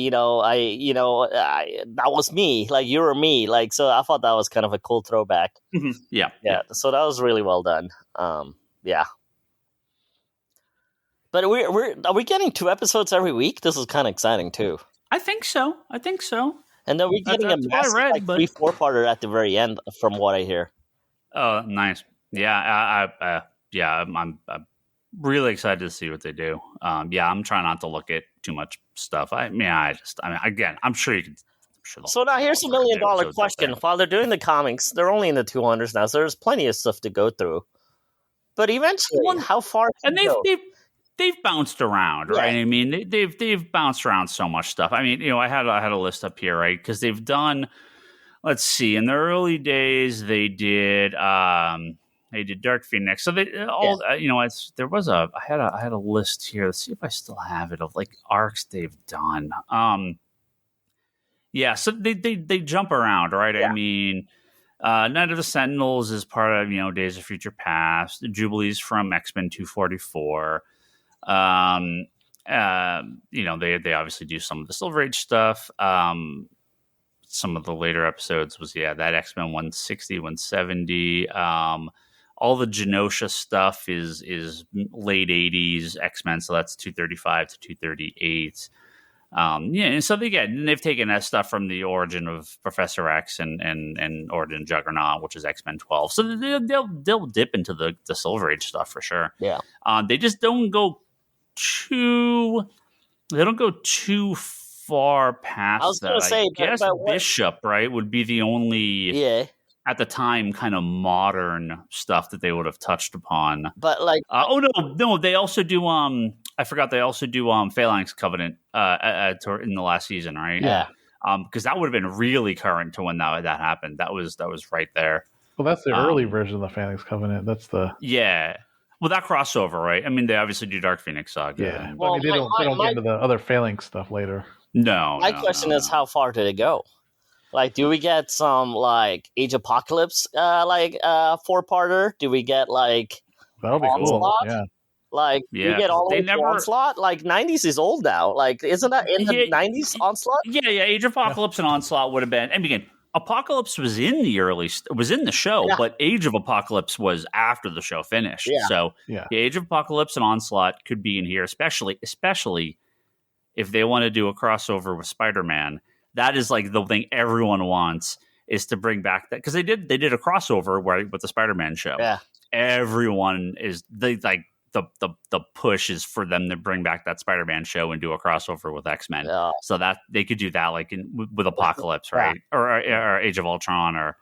was me, like you were me, like. So I thought that was kind of a cool throwback. Mm-hmm. Yeah. So that was really well done. Yeah. But are we getting 2 episodes every week? This is kind of exciting too. I think so. And then we're getting a massive 3-4-parter at the very end, from what I hear. Oh, nice. Yeah, I'm really excited to see what they do. I'm trying not to look at too much stuff. Again, I'm sure you can. So now here's $1 million question. While they're doing the comics, they're only in the 200s now, so there's plenty of stuff to go through. But eventually, how far? And they've bounced around, right? They've bounced around so much stuff. I had a list up here, right? Because they've done. Let's see. In the early days, they did Dark Phoenix. So they all, there was I had a list here. Let's see if I still have it of like arcs they've done. So they jump around, right? Yeah. Night of the Sentinels is part of Days of Future Past. The Jubilee's from X-Men 244. They obviously do some of the Silver Age stuff. Some of the later episodes was that X-Men 160, 170. All the Genosha stuff is late 80s X-Men, so that's 235 to 238. And so they've taken that stuff from the origin of Professor X and Origin Juggernaut, which is X-Men 12. So they'll dip into the Silver Age stuff for sure. Yeah. They just don't go too far past. I was going to say, I guess Bishop, right, would be the only at the time kind of modern stuff that they would have touched upon. But like, no, they also do. I forgot they also do Phalanx Covenant in the last season, right? Yeah. Because that would have been really current to when that happened. That was right there. Well, that's the early version of the Phalanx Covenant. That's the Well, that crossover, right? they obviously do Dark Phoenix Saga. Yeah. Well, they don't get into the other Phalanx stuff later. No. My question is, how far did it go? Like, do we get some like Age Apocalypse 4-parter? Do we get like that'll be Onslaught? Cool. Yeah. Like, you get all of Onslaught? Like, 90s is old now. Like, isn't that in the 90s, Onslaught? Yeah, Age of Apocalypse and Onslaught would have been. And again, Apocalypse was in the show, but Age of Apocalypse was after the show finished. Yeah. So the Age of Apocalypse and Onslaught could be in here, especially if they want to do a crossover with Spider-Man. That is like the thing everyone wants, is to bring back that, because they did a crossover with the Spider-Man show. Yeah, everyone is the push is for them to bring back that Spider-Man show and do a crossover with X-Men, so that they could do that like with Apocalypse, right, or Age of Ultron, or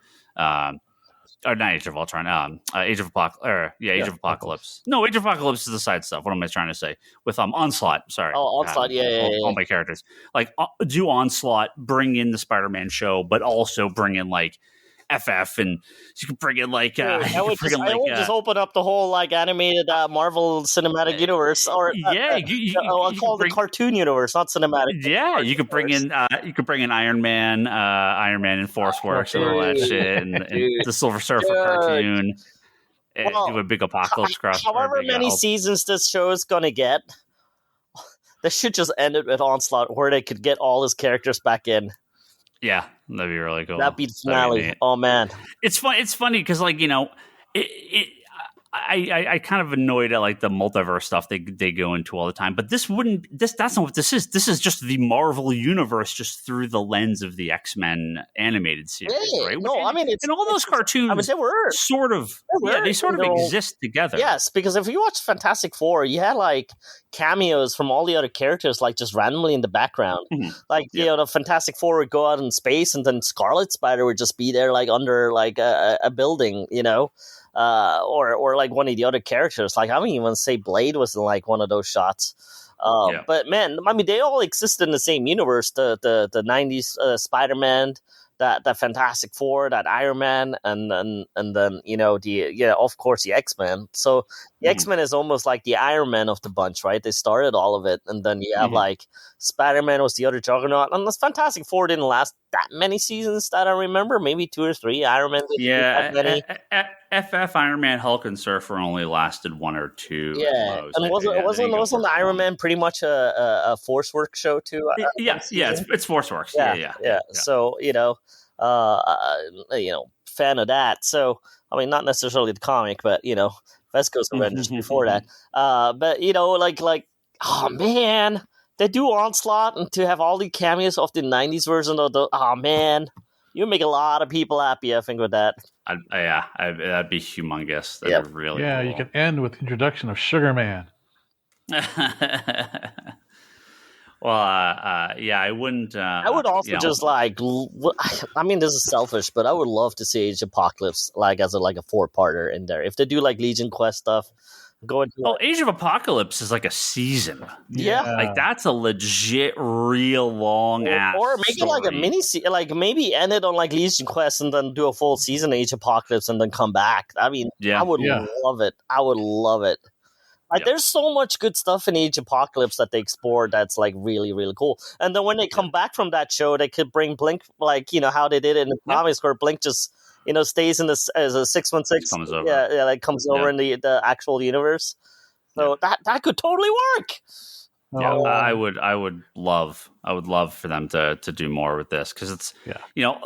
or not Age of Ultron, Age of Apocalypse. Age of Apocalypse. No, Age of Apocalypse is the side stuff. What am I trying to say? With Onslaught. Sorry. Oh, Onslaught. All my characters. Like, do Onslaught, bring in the Spider-Man show, but also bring in like FF, and you can bring in like I would just open up the whole like animated Marvel Cinematic Universe, or I'll call it the cartoon universe, not cinematic. Yeah, you could bring in Iron Man and Force Works and all that shit, and the Silver Surfer cartoon. And do a big apocalypse cross. However many seasons this show is gonna get, they should just end it with Onslaught, where they could get all his characters back in. Yeah, that'd be really cool. That'd be the finale. Oh man, it's fun. It's funny because, like, you know, I kind of annoyed at like the multiverse stuff they go into all the time. But that's not what this is. This is just the Marvel universe, just through the lens of the X-Men animated series, right? No, I mean, and all those cartoons. I mean, they sort of exist together. Yes, because if you watch Fantastic Four, you had like cameos from all the other characters, like just randomly in the background. Mm-hmm. Like you know, the Fantastic Four would go out in space, and then Scarlet Spider would just be there, like under like a building, you know. Or like one of the other characters. Like, I wouldn't even say Blade was in like one of those shots. But man, I mean, they all exist in the same universe. The 90s Spider-Man, that Fantastic Four, that Iron Man, and then you know of course the X-Men. So the X-Men is almost like the Iron Man of the bunch, right? They started all of it, and then you have like Spider-Man was the other juggernaut, and the Fantastic Four didn't last that many seasons that I remember, maybe 2 or 3. Iron Man didn't that many. FF, Iron Man, Hulk, and Surfer only lasted 1 or 2. Yeah, and wasn't the Iron Man pretty much a Force Works show too? It's Force Works. Yeah. So you know, fan of that. So I mean, not necessarily the comic, but you know, Vesco's Avengers before that. But you know, like, oh man, they do Onslaught, and to have all the cameos of the '90s version of the, oh man. You make a lot of people happy, I think, with that. That'd be humongous. That'd be really cool. You could end with the introduction of Sugar Man. Well, I wouldn't. I would also just like. I mean, this is selfish, but I would love to see Age Apocalypse like as a 4-parter in there. If they do like Legion Quest stuff. Age of Apocalypse is like a season. Yeah. Like that's a legit, real long ass. Or make it like a mini, like maybe end it on like Legion Quest and then do a full season of Age Apocalypse and then come back. I mean, I would love it. I would love it. Like, there's so much good stuff in Age Apocalypse that they explored that's like really, really cool. And then when they come back from that show, they could bring Blink, like, you know, how they did it in the comics where Blink just, you know, stays in this as a 616. Comes over. Like comes over in the actual universe. So that could totally work. Yeah, I would love for them to do more with this, because it's you know,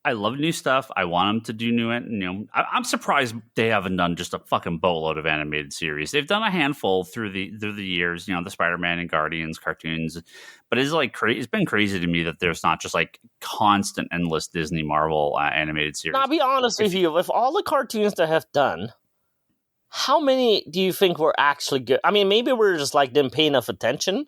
I love new stuff. I want them to do new. You know, I'm surprised they haven't done just a fucking boatload of animated series. They've done a handful through the years. You know, the Spider-Man and Guardians cartoons, but it's like it's been crazy to me that there's not just like constant, endless Disney Marvel animated series. Now, I'll be honest with you. With all the cartoons they have done, how many do you think were actually good? I mean, maybe we're just like didn't pay enough attention.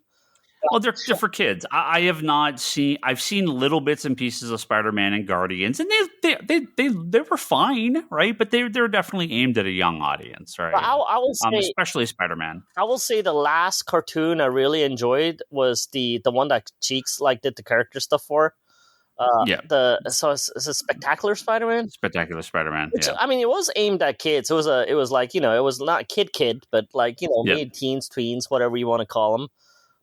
Well, they're for kids. I have not seen. I've seen little bits and pieces of Spider-Man and Guardians, and they were fine, right? But they're definitely aimed at a young audience, right? I will say, especially Spider-Man. I will say the last cartoon I really enjoyed was the one that Cheeks like did the character stuff for. It's a Spectacular Spider-Man. Spectacular Spider-Man. Which, I mean, it was aimed at kids. It was like, you know, it was not kid, but like, you know, mid-teens, tweens, whatever you want to call them.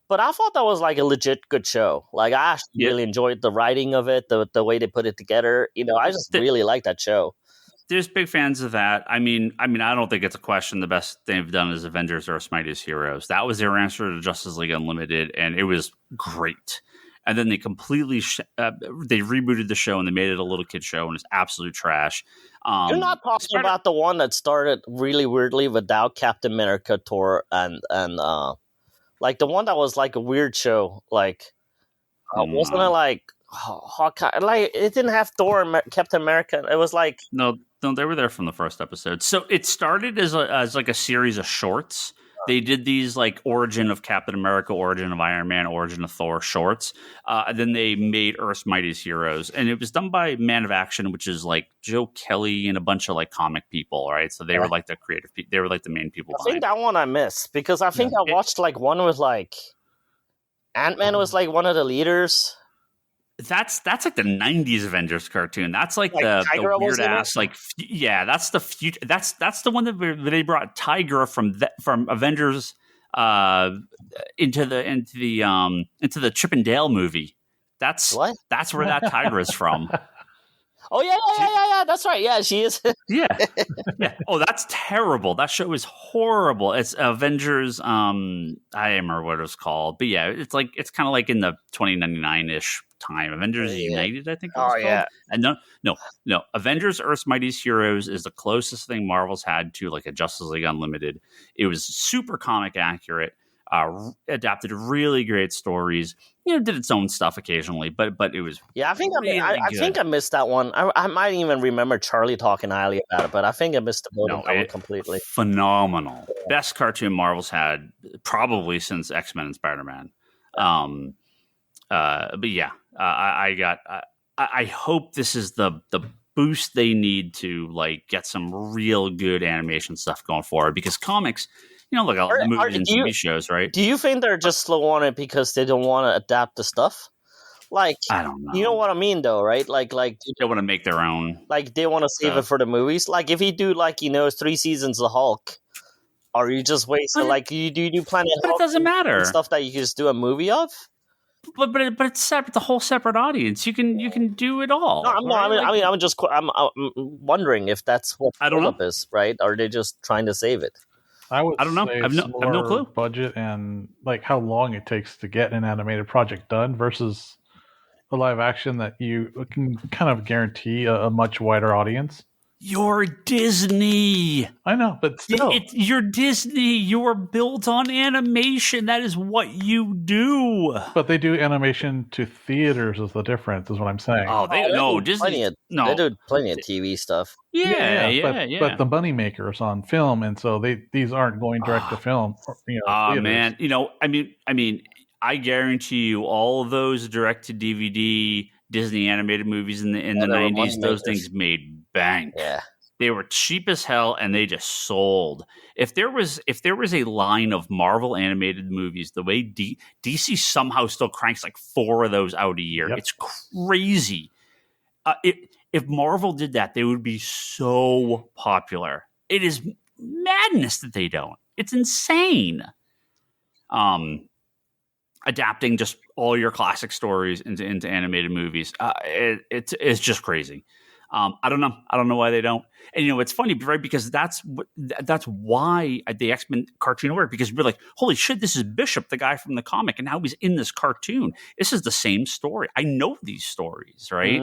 But I thought that was like a legit good show. Like, I actually really enjoyed the writing of it, the way they put it together. You know, I just really like that show. There's big fans of that. I mean, I don't think it's a question. The best they've done is Avengers Earth's Mightiest Heroes. That was their answer to Justice League Unlimited, and it was great. And then they completely they rebooted the show and they made it a little kid show, and it's absolute trash. You're not talking about the one that started really weirdly without Captain America, Thor, and like the one that was like a weird show, like wasn't it like Hawkeye? Like it didn't have Thor and Captain America. It was like no, they were there from the first episode. So it started as like a series of shorts They did these like origin of Captain America, origin of Iron Man, origin of Thor shorts. And then they made Earth's Mightiest Heroes, and it was done by Man of Action, which is like Joe Kelly and a bunch of like comic people, right? So they were like the creative. They were like the main people. I think that one I missed because I think I watched like one with like Ant-Man was like one of the leaders. That's like the '90s Avengers cartoon. That's like the weird ass that's the future. That's the one that they brought Tigra from Avengers into the Chip and Dale movie. That's where that Tigra is from. Oh yeah. That's right. Yeah, she is. yeah. Oh, that's terrible. That show is horrible. It's Avengers. I don't remember what it was called, but yeah, it's kind of like in the 2099-ish time. Avengers United, I think it was called. Yeah. And no. Avengers: Earth's Mightiest Heroes is the closest thing Marvel's had to like a Justice League Unlimited. It was super comic accurate. Adapted really great stories. Did its own stuff occasionally, but it was I think I think I missed that one. I might even remember Charlie talking highly about it, but I think I missed the boat on that one completely. Phenomenal, best cartoon Marvel's had probably since X-Men and Spider-Man. But yeah, I hope this is the boost they need to like get some real good animation stuff going forward, because comics. Look at the movies and TV shows, right? Do you think they're just slow on it because they don't want to adapt the stuff? Like, I don't know. You know what I mean, though, right? Like they want to make their own. Like they want to save it for the movies. Like if you do 3 seasons of Hulk, or you just wait. So like you do Planet Hulk, but it doesn't matter. Stuff that you can just do a movie of. But it's separate. The whole separate audience. You can do it all. No, I'm wondering if that's what the hold-up is, right? Or are they just trying to save it? I don't know. I have no clue. Budget and like how long it takes to get an animated project done versus a live action that you can kind of guarantee a much wider audience. You're Disney. I know, but still. You're Disney. You're built on animation. That is what you do. But they do animation to theaters is the difference, is what I'm saying. Oh, they Disney. They do plenty of TV stuff. Yeah. But the moneymaker is on film, and so these aren't going direct to film. Man. I mean, I guarantee you all of those direct to DVD Disney animated movies in the 90s, those things made bank. Yeah. They were cheap as hell and they just sold. If there was a line of Marvel animated movies, the way DC somehow still cranks like 4 of those out a year. Yep. It's crazy. If Marvel did that, they would be so popular. It is madness that they don't. It's insane. Adapting just all your classic stories into animated movies. It's just crazy. I don't know why they don't. And it's funny, right? Because that's why the X-Men cartoon worked, because we're like, holy shit, this is Bishop, the guy from the comic, and now he's in this cartoon. This is the same story. I know these stories, right?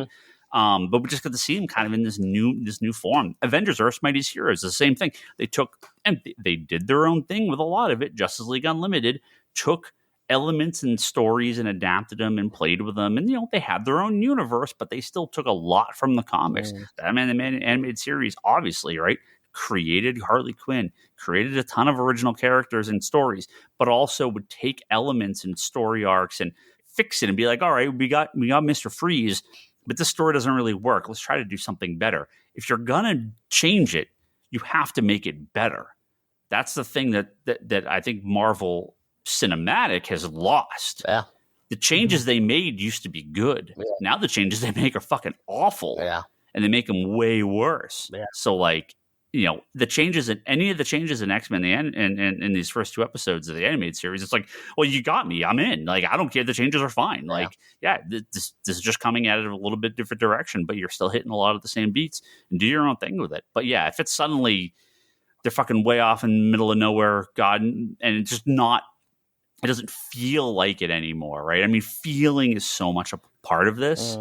Mm-hmm. But we just got to see him kind of in this new form. Avengers: Earth's Mightiest Heroes, the same thing. They took and they did their own thing with a lot of it. Justice League Unlimited took elements and stories and adapted them and played with them, and they had their own universe, but they still took a lot from the comics. The animated series, obviously, right, created Harley Quinn, created a ton of original characters and stories, but also would take elements and story arcs and fix it and be like, all right, we got Mr. Freeze, but this story doesn't really work. Let's try to do something better. If you're gonna change it, you have to make it better. That's the thing that I think Marvel Cinematic has lost. Yeah. The changes they made used to be good. Yeah. Now the changes they make are fucking awful. Yeah. And they make them way worse. Yeah. So the changes in any of the changes in X-Men and in these first 2 episodes of the animated series, it's like, well, you got me. I'm in. Like, I don't care. The changes are fine. Like, this is just coming at it a little bit different direction, but you're still hitting a lot of the same beats and do your own thing with it. But yeah, if it's suddenly they're fucking way off in the middle of nowhere, God, and it's just not, it doesn't feel like it anymore, right? I mean, feeling is so much a part of this.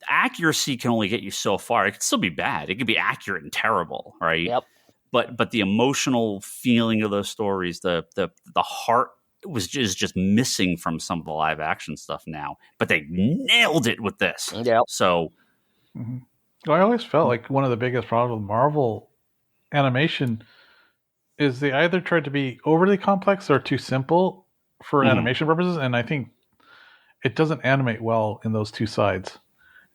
Accuracy can only get you so far. It can still be bad. It could be accurate and terrible, right? Yep. But the emotional feeling of those stories, the heart is just missing from some of the live action stuff now. But they nailed it with this. Yep. So, I always felt like one of the biggest problems with Marvel animation is they either tried to be overly complex or too simple for animation purposes, and I think it doesn't animate well in those two sides.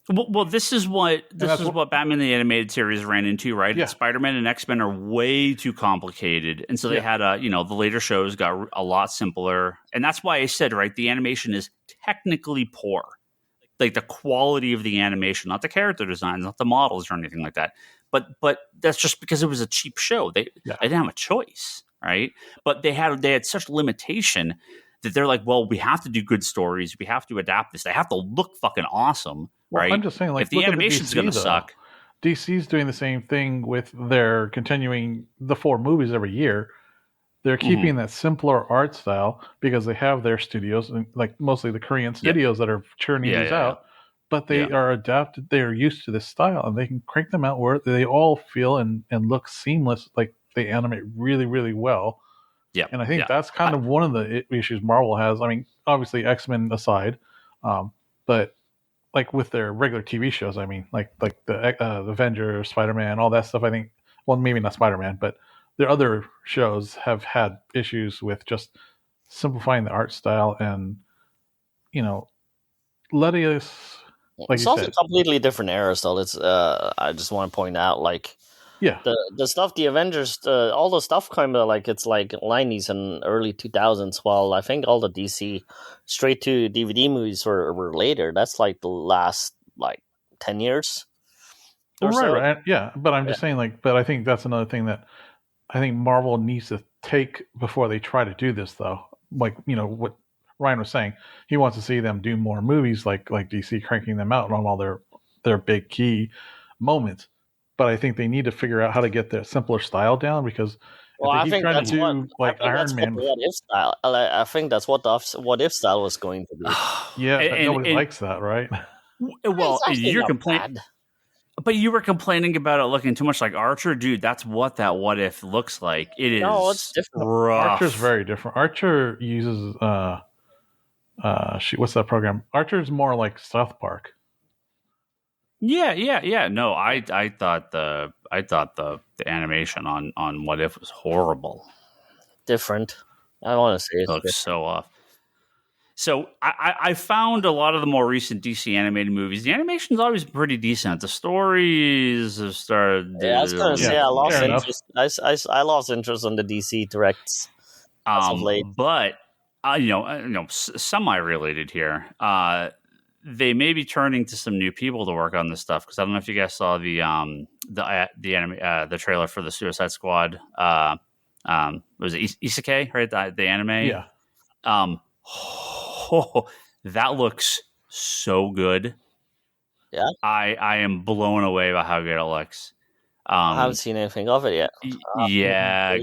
Well, this is what Batman the Animated Series ran into, right? Yeah. Spider-Man and X-Men are way too complicated, and so they had the later shows got a lot simpler, and that's why I said, right, the animation is technically poor, like the quality of the animation, not the character designs, not the models or anything like that, but that's just because it was a cheap show. They didn't have a choice, right? But they had such limitation that they're like, well, we have to do good stories, we have to adapt this, they have to look fucking awesome. Well, right? I'm just saying, like, if the animation's going to suck, DC's doing the same thing with their continuing the 4 movies every year. They're keeping that simpler art style because they have their studios, like mostly the Korean studios that are churning these out. But they are adapted; they are used to this style, and they can crank them out where they all feel and look seamless. Like they animate really, really well. Yeah, and I think that's kind of one of the issues Marvel has. I mean, obviously X-Men aside, but like with their regular TV shows, I mean, like the Avengers, Spider-Man, all that stuff. I think, well, maybe not Spider-Man, but their other shows have had issues with just simplifying the art style and, letting us. Like it's also completely different era still. It's I just want to point out, like, the stuff, the Avengers, all the stuff kind of like it's like 90s and early 2000s. While I think all the DC straight to DVD movies were later. That's like the last like 10 years. Right. Yeah, but I'm just saying, like, but I think that's another thing that I think Marvel needs to take before they try to do this, though. Like, what Ryan was saying, he wants to see them do more movies like DC, cranking them out on all their big key moments. But I think they need to figure out how to get their simpler style down because I think that's Iron Man. What If style. I think that's what the What If style was going to be. Nobody likes that, right? Well, you're complaining, but you were complaining about it looking too much like Archer, dude. That's what that What If looks like. It is. No, it's different. Rough. Archer's very different. Archer uses what's that program? Archer's more like South Park. Yeah. No, I thought the animation on What If was horrible. Different. I want to say it looks so off. So I found a lot of the more recent DC animated movies. The animation's always pretty decent. The stories have started. Yeah, I was going to say I lost interest. I lost interest in the DC directs as of late. But semi-related here. They may be turning to some new people to work on this stuff because I don't know if you guys saw the trailer for the Suicide Squad. Was it Isekai, right? The anime. Yeah. That looks so good. Yeah. I am blown away by how good it looks. I haven't seen anything of it yet.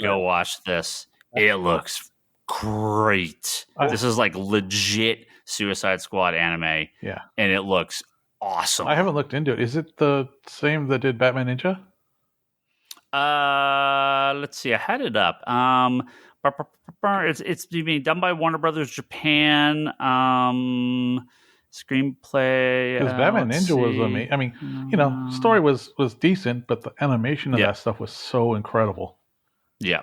Go watch this. It looks great. This is like legit Suicide Squad anime. Yeah. And it looks awesome. I haven't looked into it. Is it the same that did Batman Ninja? Let's see. I had it up. It's being done by Warner Brothers Japan. Screenplay. Because Batman Ninja was amazing. I mean, story was decent, but the animation of that stuff was so incredible. Yeah.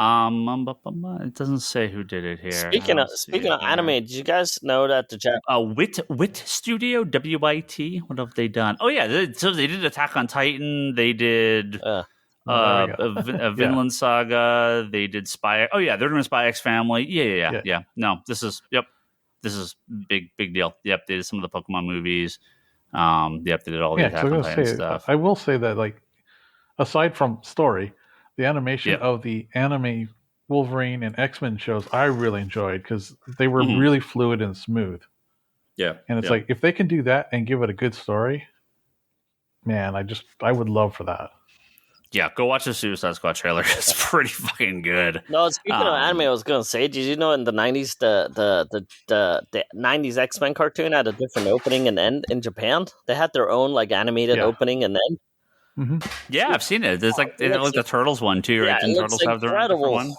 It doesn't say who did it here. Speaking of anime, did you guys know that the Wit Studio, WIT? What have they done? Oh yeah, so they did Attack on Titan. They did a Vinland Saga. They did Spy. Oh yeah, they're doing Spy X Family. Yeah. No, this is big deal. Yep, they did some of the Pokemon movies. They did all the Attack on Titan stuff. I will say that, like, aside from story, the animation of the anime Wolverine and X-Men shows I really enjoyed because they were really fluid and smooth. Yeah. And it's like, if they can do that and give it a good story, man, I would love for that. Yeah, go watch the Suicide Squad trailer. It's pretty fucking good. No, speaking of anime, I was going to say, did you know in the 90s, the 90s X-Men cartoon had a different opening and end in Japan? They had their own, like, animated opening and end. Mm-hmm. Yeah, I've seen it. There's like the Turtles one too, right? Yeah, Turtles have their own one.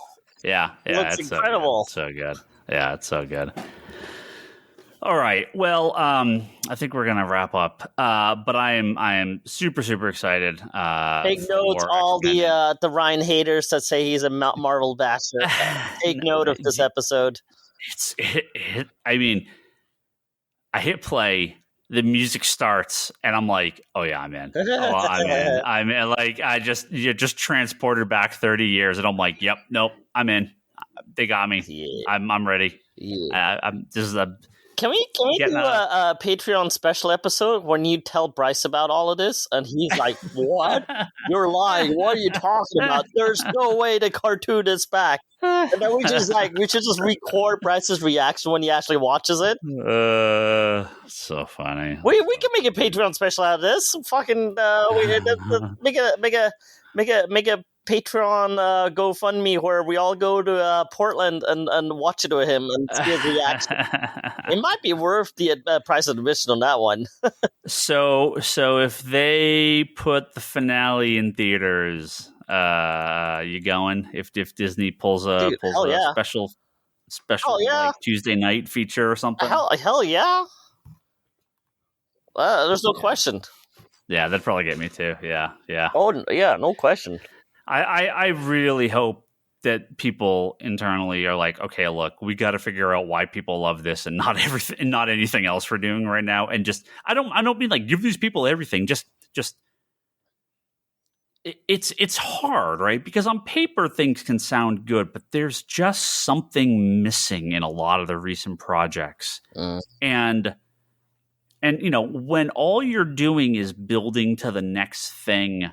Yeah, it's incredible. So good. Yeah, it's so good. All right. Well, I think we're gonna wrap up. But I am super super excited. Take notes, all the Ryan haters that say he's a Marvel bastard. Take note of this episode. I mean, I hit play. The music starts, and I'm like, "Oh yeah, I'm in. Oh, I'm in. I'm in." Like you're just transported back 30 years, and I'm like, "Yep, nope, I'm in. They got me. Yeah. I'm ready. Yeah. This is a." Can we do a Patreon special episode when you tell Bryce about all of this, and he's like, "What? You're lying. What are you talking about? There's no way the cartoon is back." And then we should just record Bryce's reaction when he actually watches it. So funny. We can make a Patreon special out of this. Fucking make a Patreon GoFundMe where we all go to Portland and watch it with him and see his reaction. It might be worth the price of admission on that one. So if they put the finale in theaters, you going? If Disney pulls a special like Tuesday night feature or something? Hell yeah! There's no question. Yeah, that'd probably get me too. Yeah. Oh yeah, no question. I really hope that people internally are like, okay, look, we got to figure out why people love this and not everything, and not anything else we're doing right now. And just, I don't mean like give these people everything. Just it's hard, right? Because on paper things can sound good, but there's just something missing in a lot of the recent projects. And when all you're doing is building to the next thing,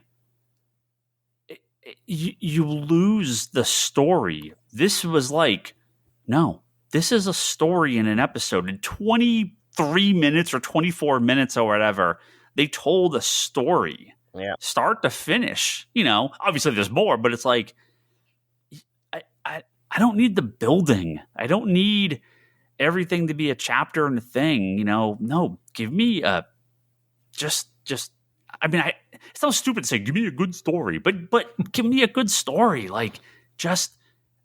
you lose the story. This was like, no, this is a story in an episode. In 23 minutes or 24 minutes or whatever, they told a story. Yeah. Start to finish. Obviously there's more, but it's like, I don't need the building. I don't need everything to be a chapter and a thing. No, give me just. I mean, it sounds stupid to say, give me a good story, but give me a good story. Like, just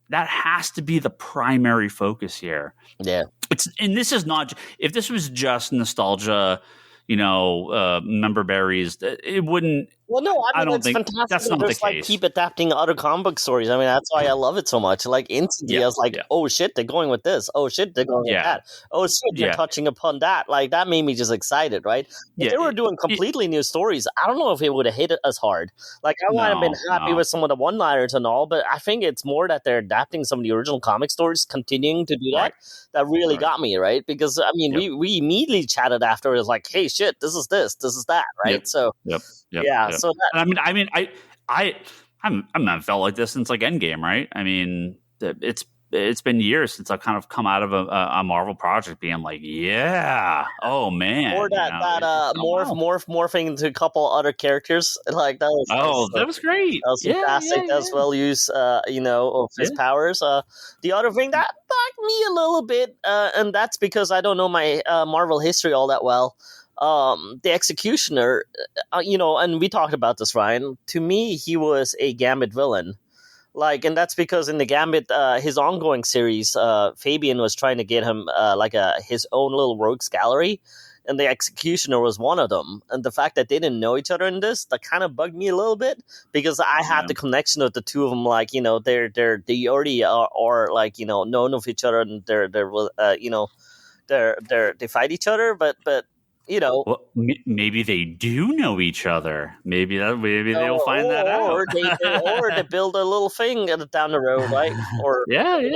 that has to be the primary focus here. Yeah. And this is not, if this was just nostalgia, member berries, it wouldn't. Well, no, I don't think fantastic. That's not the case. Keep adapting other comic book stories. I mean, that's why I love it so much. Like instantly, I was like, "Oh shit, they're going with this. Oh shit, they're going with that. Oh shit, they're touching upon that." Like that made me just excited, right? If they were doing completely new stories, I don't know if it would have hit it as hard. Like I might have been happy with some of the one-liners and all, but I think it's more that they're adapting some of the original comic stories, continuing to do that. That really got me, right? Because I mean, we immediately chatted after. It was like, "Hey, shit, this is that," right? So. Yep. So that, I haven't felt like this since like Endgame, right? I mean, it's been years since I've kind of come out of a Marvel project being like, oh man, or morphing into a couple other characters like that. That was great. That was fantastic. That was well used, of his powers. The other thing that bugged me a little bit, and that's because I don't know my Marvel history all that well. The Executioner, and we talked about this, Ryan. To me, he was a Gambit villain. And that's because in the Gambit, his ongoing series, Fabian was trying to get him his own little rogues gallery, and the Executioner was one of them. And the fact that they didn't know each other in this, that kind of bugged me a little bit, because I had the connection of the two of them. They already are known of each other, and they fight each other, but. Well, maybe they do know each other. Maybe they'll find that out. Or they build a little thing down the road, right? Or right?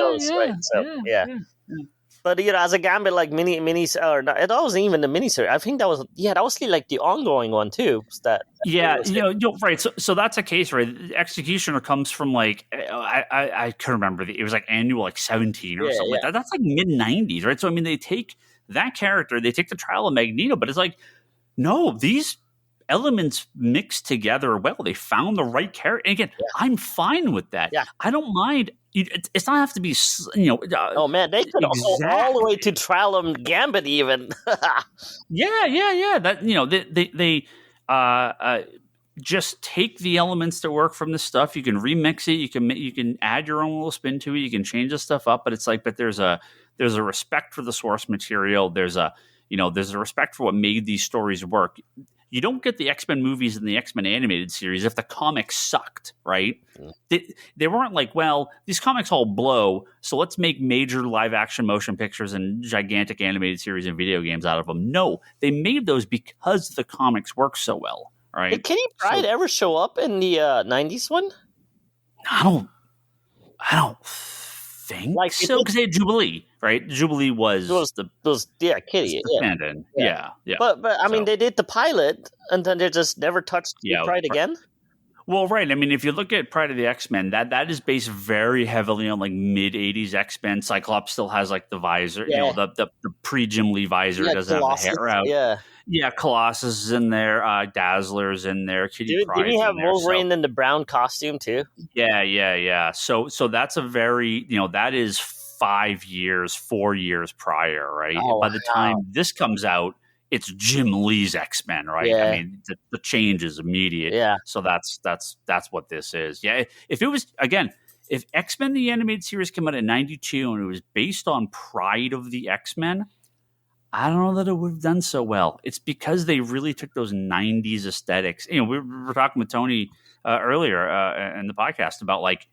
So But as a Gambit, like mini, or not, it wasn't even the miniseries. I think that was like the ongoing one too. Right. So that's a case, right? The Executioner comes from like I couldn't remember it was like annual like 17 or something like that. That's like mid 90s, right? So I mean, they take that character, they take the trial of Magneto, but it's like, no, these elements mixed together well. They found the right character. And again, I'm fine with that. Yeah. I don't mind. It's not have to be, oh man, they could go all the way to trial of Gambit even. Yeah. That just take the elements that work from the stuff. You can remix it. You can add your own little spin to it. You can change the stuff up. But it's like, but there's a respect for the source material. There's a respect for what made these stories work. You don't get the X-Men movies and the X-Men animated series if the comics sucked, right? They weren't like, well, these comics all blow, so let's make major live-action motion pictures and gigantic animated series and video games out of them. No, they made those because the comics work so well, right? Did Kitty Pryde ever show up in the 90s one? I don't think so, because they had Jubilee, right? Jubilee was Kitty, stand-in. Yeah. But I mean, they did the pilot, and then they just never touched Pride again. Well, right. I mean, if you look at Pride of the X-Men, that is based very heavily on like mid '80s X-Men. Cyclops still has like the visor, the pre-Jim Lee visor doesn't have the hair out. Yeah, Colossus is in there, Dazzler's in there, Kitty Pryde's in there. Did he have Wolverine in the brown costume too? Yeah. So that's a very, that is 4 years prior, right? Oh, by the time this comes out, it's Jim Lee's X-Men, right? Yeah. I mean, the change is immediate. Yeah. So that's what this is. Yeah. If it was, again, if X-Men the animated series came out in '92 and it was based on Pride of the X-Men, I don't know that it would have done so well. It's because they really took those '90s aesthetics. We were talking with Tony earlier in the podcast about like,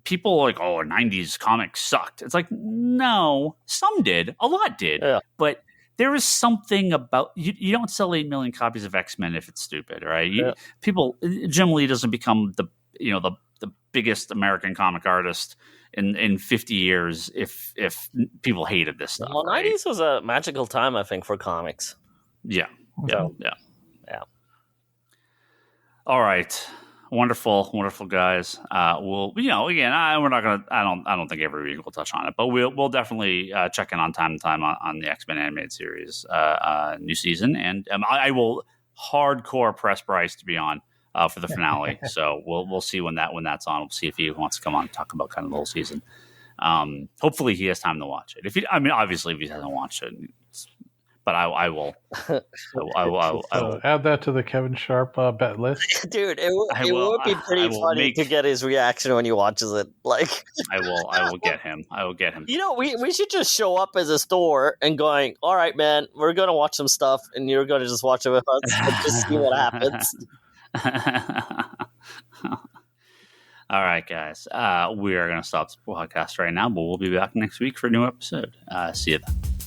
people are like, oh, '90s comics sucked. It's like, no, some did, a lot did, but there is something about you don't sell 8 million copies of X-Men if it's stupid, right? Jim Lee doesn't become the biggest American comic artist in 50 years if people hated this stuff. Well, right? 90s was a magical time, I think, for comics. Yeah. All right. Wonderful guys. Again, I don't think every week we'll touch on it, but we'll definitely check in on time to time on the X-Men animated series new season, and I will hardcore press Bryce to be on for the finale. So we'll see when that's on. We'll see if he wants to come on and talk about kind of the whole season. Hopefully he has time to watch it. Obviously if he hasn't watched it. But I will. I will add that to the Kevin Sharp bet list. Dude, it would be pretty funny to get his reaction when he watches it. Like, I will get him. We should just show up as a store and going, all right, man, we're going to watch some stuff, and you're going to just watch it with us and just see what happens. All right, guys. We are going to stop the podcast right now, but we'll be back next week for a new episode. See you then.